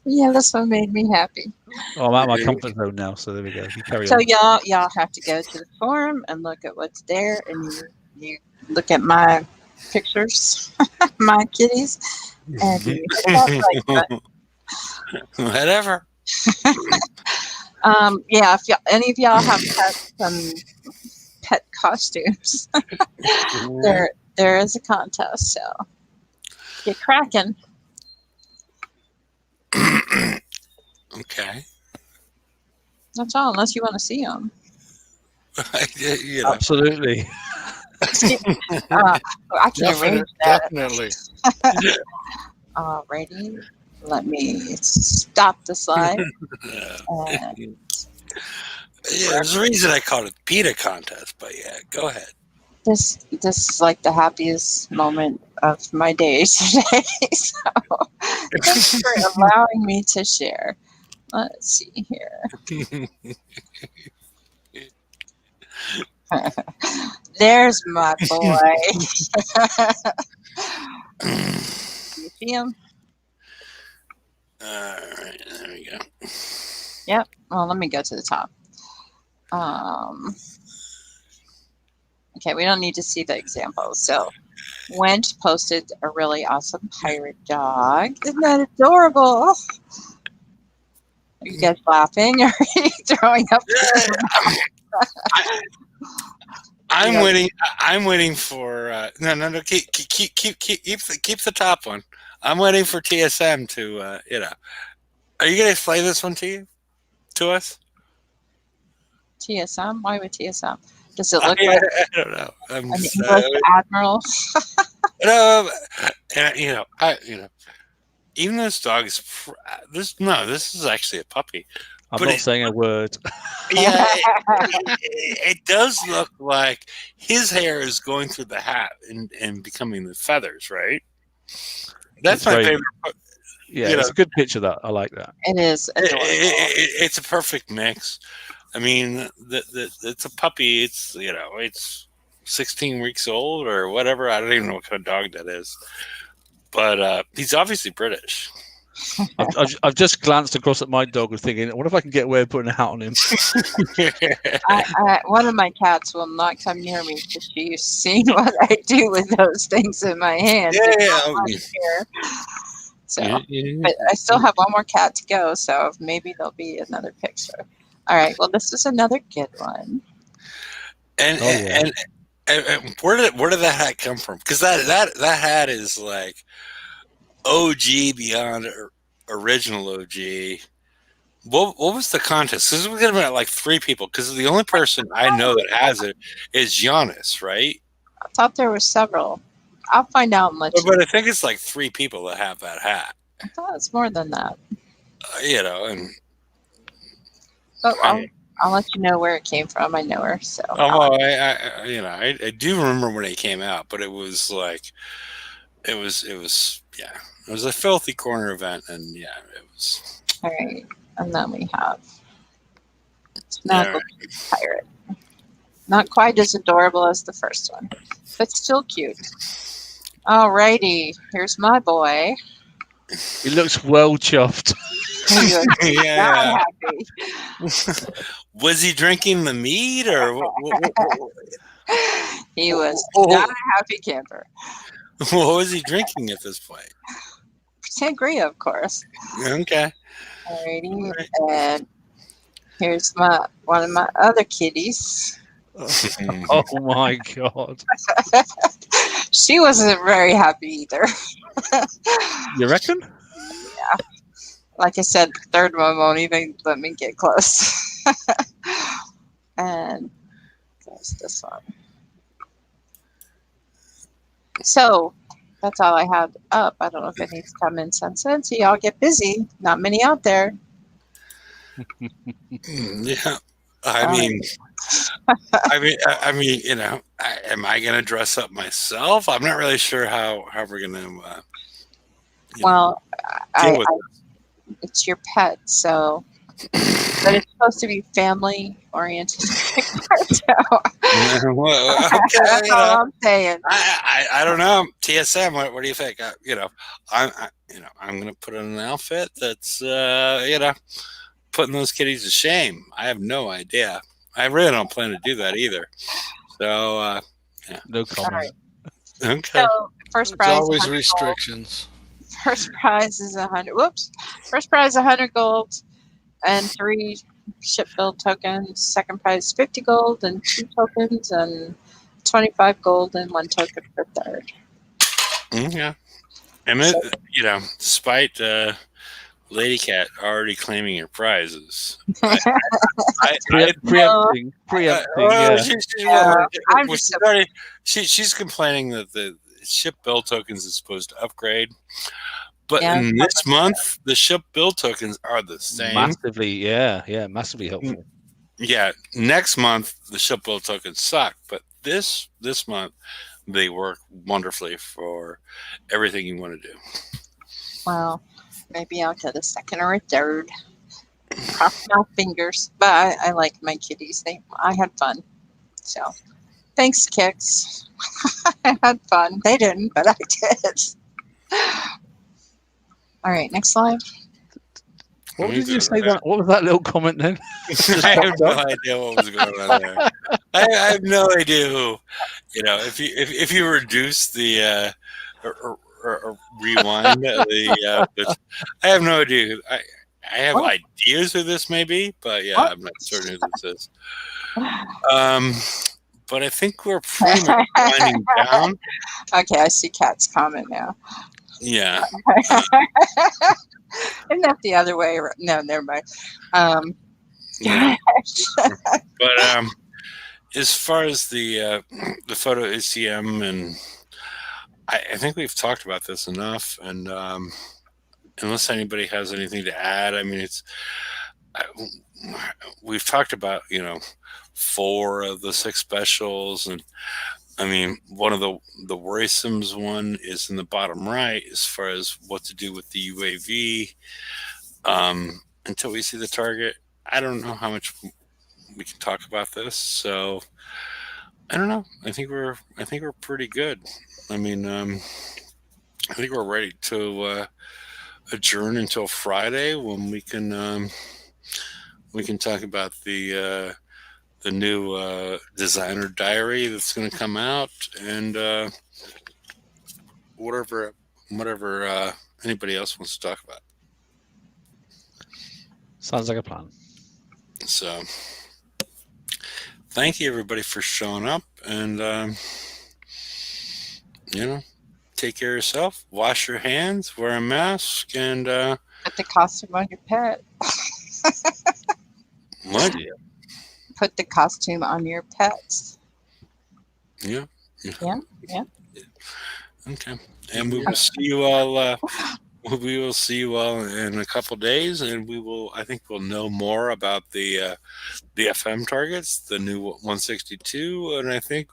Yeah, this one made me happy. Oh, I'm out of my comfort zone now, so there we go. You carry So on. y'all have to go to the forum and look at what's there, and you look at my pictures, my kitties, and you hit that like button. Whatever. Yeah, if any of y'all have some pet costumes, there is a contest, so get cracking. Okay. That's all, unless you want to see them. You know. Absolutely. I can arrange that. Definitely. Alrighty, let me stop the slide. And Yeah, there's a reason I called it PETA contest, but yeah, go ahead. this is like the happiest moment of my day today. So thanks for allowing me to share. Let's see here. There's my boy. You see him? All right, there we go. Yep. Well, let me go to the top. Okay, we don't need to see the examples. So, Wench posted a really awesome pirate dog. Isn't that adorable? Are you guys laughing? Or are you throwing up? I'm Yeah. waiting. I'm waiting for no. Keep the top one. I'm waiting for TSM to you know. Are you gonna play this one to us? TSM? Why would TSM? Does it look I like don't know. I'm an just, English admiral? no, and you know, even this dog is this is actually a puppy. I'm But not it- saying a word. Yeah, it does look like his hair is going through the hat and becoming the feathers, right? That's It's my very- favorite. Yeah, You it's know, a good picture. That I like that. It is adorable. it's a perfect mix. I mean, it's a puppy. It's it's 16 weeks old or whatever. I don't even know what kind of dog that is, but he's obviously British. I've just glanced across at my dog and thinking, what if I can get away with putting a hat on him? One of my cats will not come near me because she's seen what I do with those things in my hand. So, but I still have one more cat to go, so maybe there'll be another picture. All right. Well, this is another good one. And, Oh, yeah. and where did that hat come from? Because that hat is like OG beyond original OG. What was the contest? Because we're gonna be like 3 people. Because the only person I know that has it is Giannis, right? I thought there were several. I'll find out and let you. But I think it's like 3 people that have that hat. I thought it's more than that. And But I'll let you know where it came from. I know her, so. I do remember when it came out, but it was like, it was a filthy corner event, and yeah, it was. All right, and then we have Snuggle Pirate. Not quite as adorable as the first one, but still cute. All righty, here's my boy. He looks well chuffed. He was Yeah. not happy. Was he drinking the mead or what He was not a happy camper. was he drinking at this point? Sangria, of course. Okay. Alrighty, and here's one of my other kitties. Oh my god! She wasn't very happy either. You reckon? Yeah. Like I said, the third one won't even let me get close. And there's this one. So that's all I had up. I don't know if it needs to come in sunset. So y'all get busy. Not many out there. Yeah. I mean, am I going to dress up myself? I'm not really sure how we're going to. Well, deal with it's your pet, so But it's supposed to be family oriented. So Okay, that's all I'm saying. I don't know. TSM, what do you think? I'm going to put on an outfit that's putting those kitties to shame. I have no idea. I really don't plan to do that either. So yeah. No All comment. right. Okay. So first There's prize, always 100 gold. restrictions. First prize is 100. Whoops. First prize 100 gold and 3 ship build tokens. Second prize 50 gold and 2 tokens, and 25 gold and 1 token for third. Yeah. And despite Lady Cat already claiming her prizes, Preempting. Yeah. I'm just she's complaining that the ship build tokens is supposed to upgrade. But Yeah, in this month, the ship build tokens are the same. Massively, massively helpful. Yeah, next month the ship build tokens suck, but this month they work wonderfully for everything you want to do. well, maybe I'll get a second or a third. Cross my fingers. But I like my kitties. I had fun. So thanks, Kicks. I had fun. They didn't, but I did. All right, next slide. What did you say? What was that little comment then? I have no idea what was going on there. I have no idea who. If you reduce the or rewind the, I have no idea. I have ideas who this may be, but yeah, I'm not certain who this is. But I think we're pretty much winding down. Okay, I see Kat's comment now. Yeah. Isn't that the other way? No, never mind. Yeah. But as far as the photo ACM, and I think we've talked about this enough. And unless anybody has anything to add, I mean, we've talked about 4 of the 6 specials, and I mean, one of the worrisomes one is in the bottom right as far as what to do with the UAV. Until we see the target, I don't know how much we can talk about this. So I don't know. I think we're pretty good. I mean, I think we're ready to adjourn until Friday when we can talk about the new designer diary that's going to come out, and whatever anybody else wants to talk about. Sounds like a plan. So thank you everybody for showing up, and take care of yourself, wash your hands, wear a mask, and put the costume on your pet. What? Put the costume on your pets. Yeah. Okay. And we will see you all. We will see you all in a couple days, and I think we'll know more about the FM targets, the new 162, and I think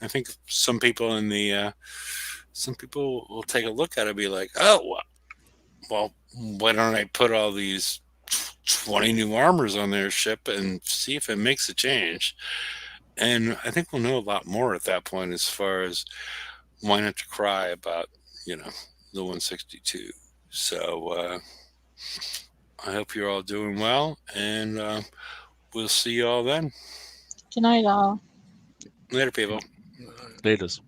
I think some people will take a look at it and be like, oh, well, why don't I put all these 20 new armors on their ship and see if it makes a change? And I think we'll know a lot more at that point as far as why not to cry about, the 162. So I hope you're all doing well, and we'll see you all then. Good night, all. Later, people. Leaders.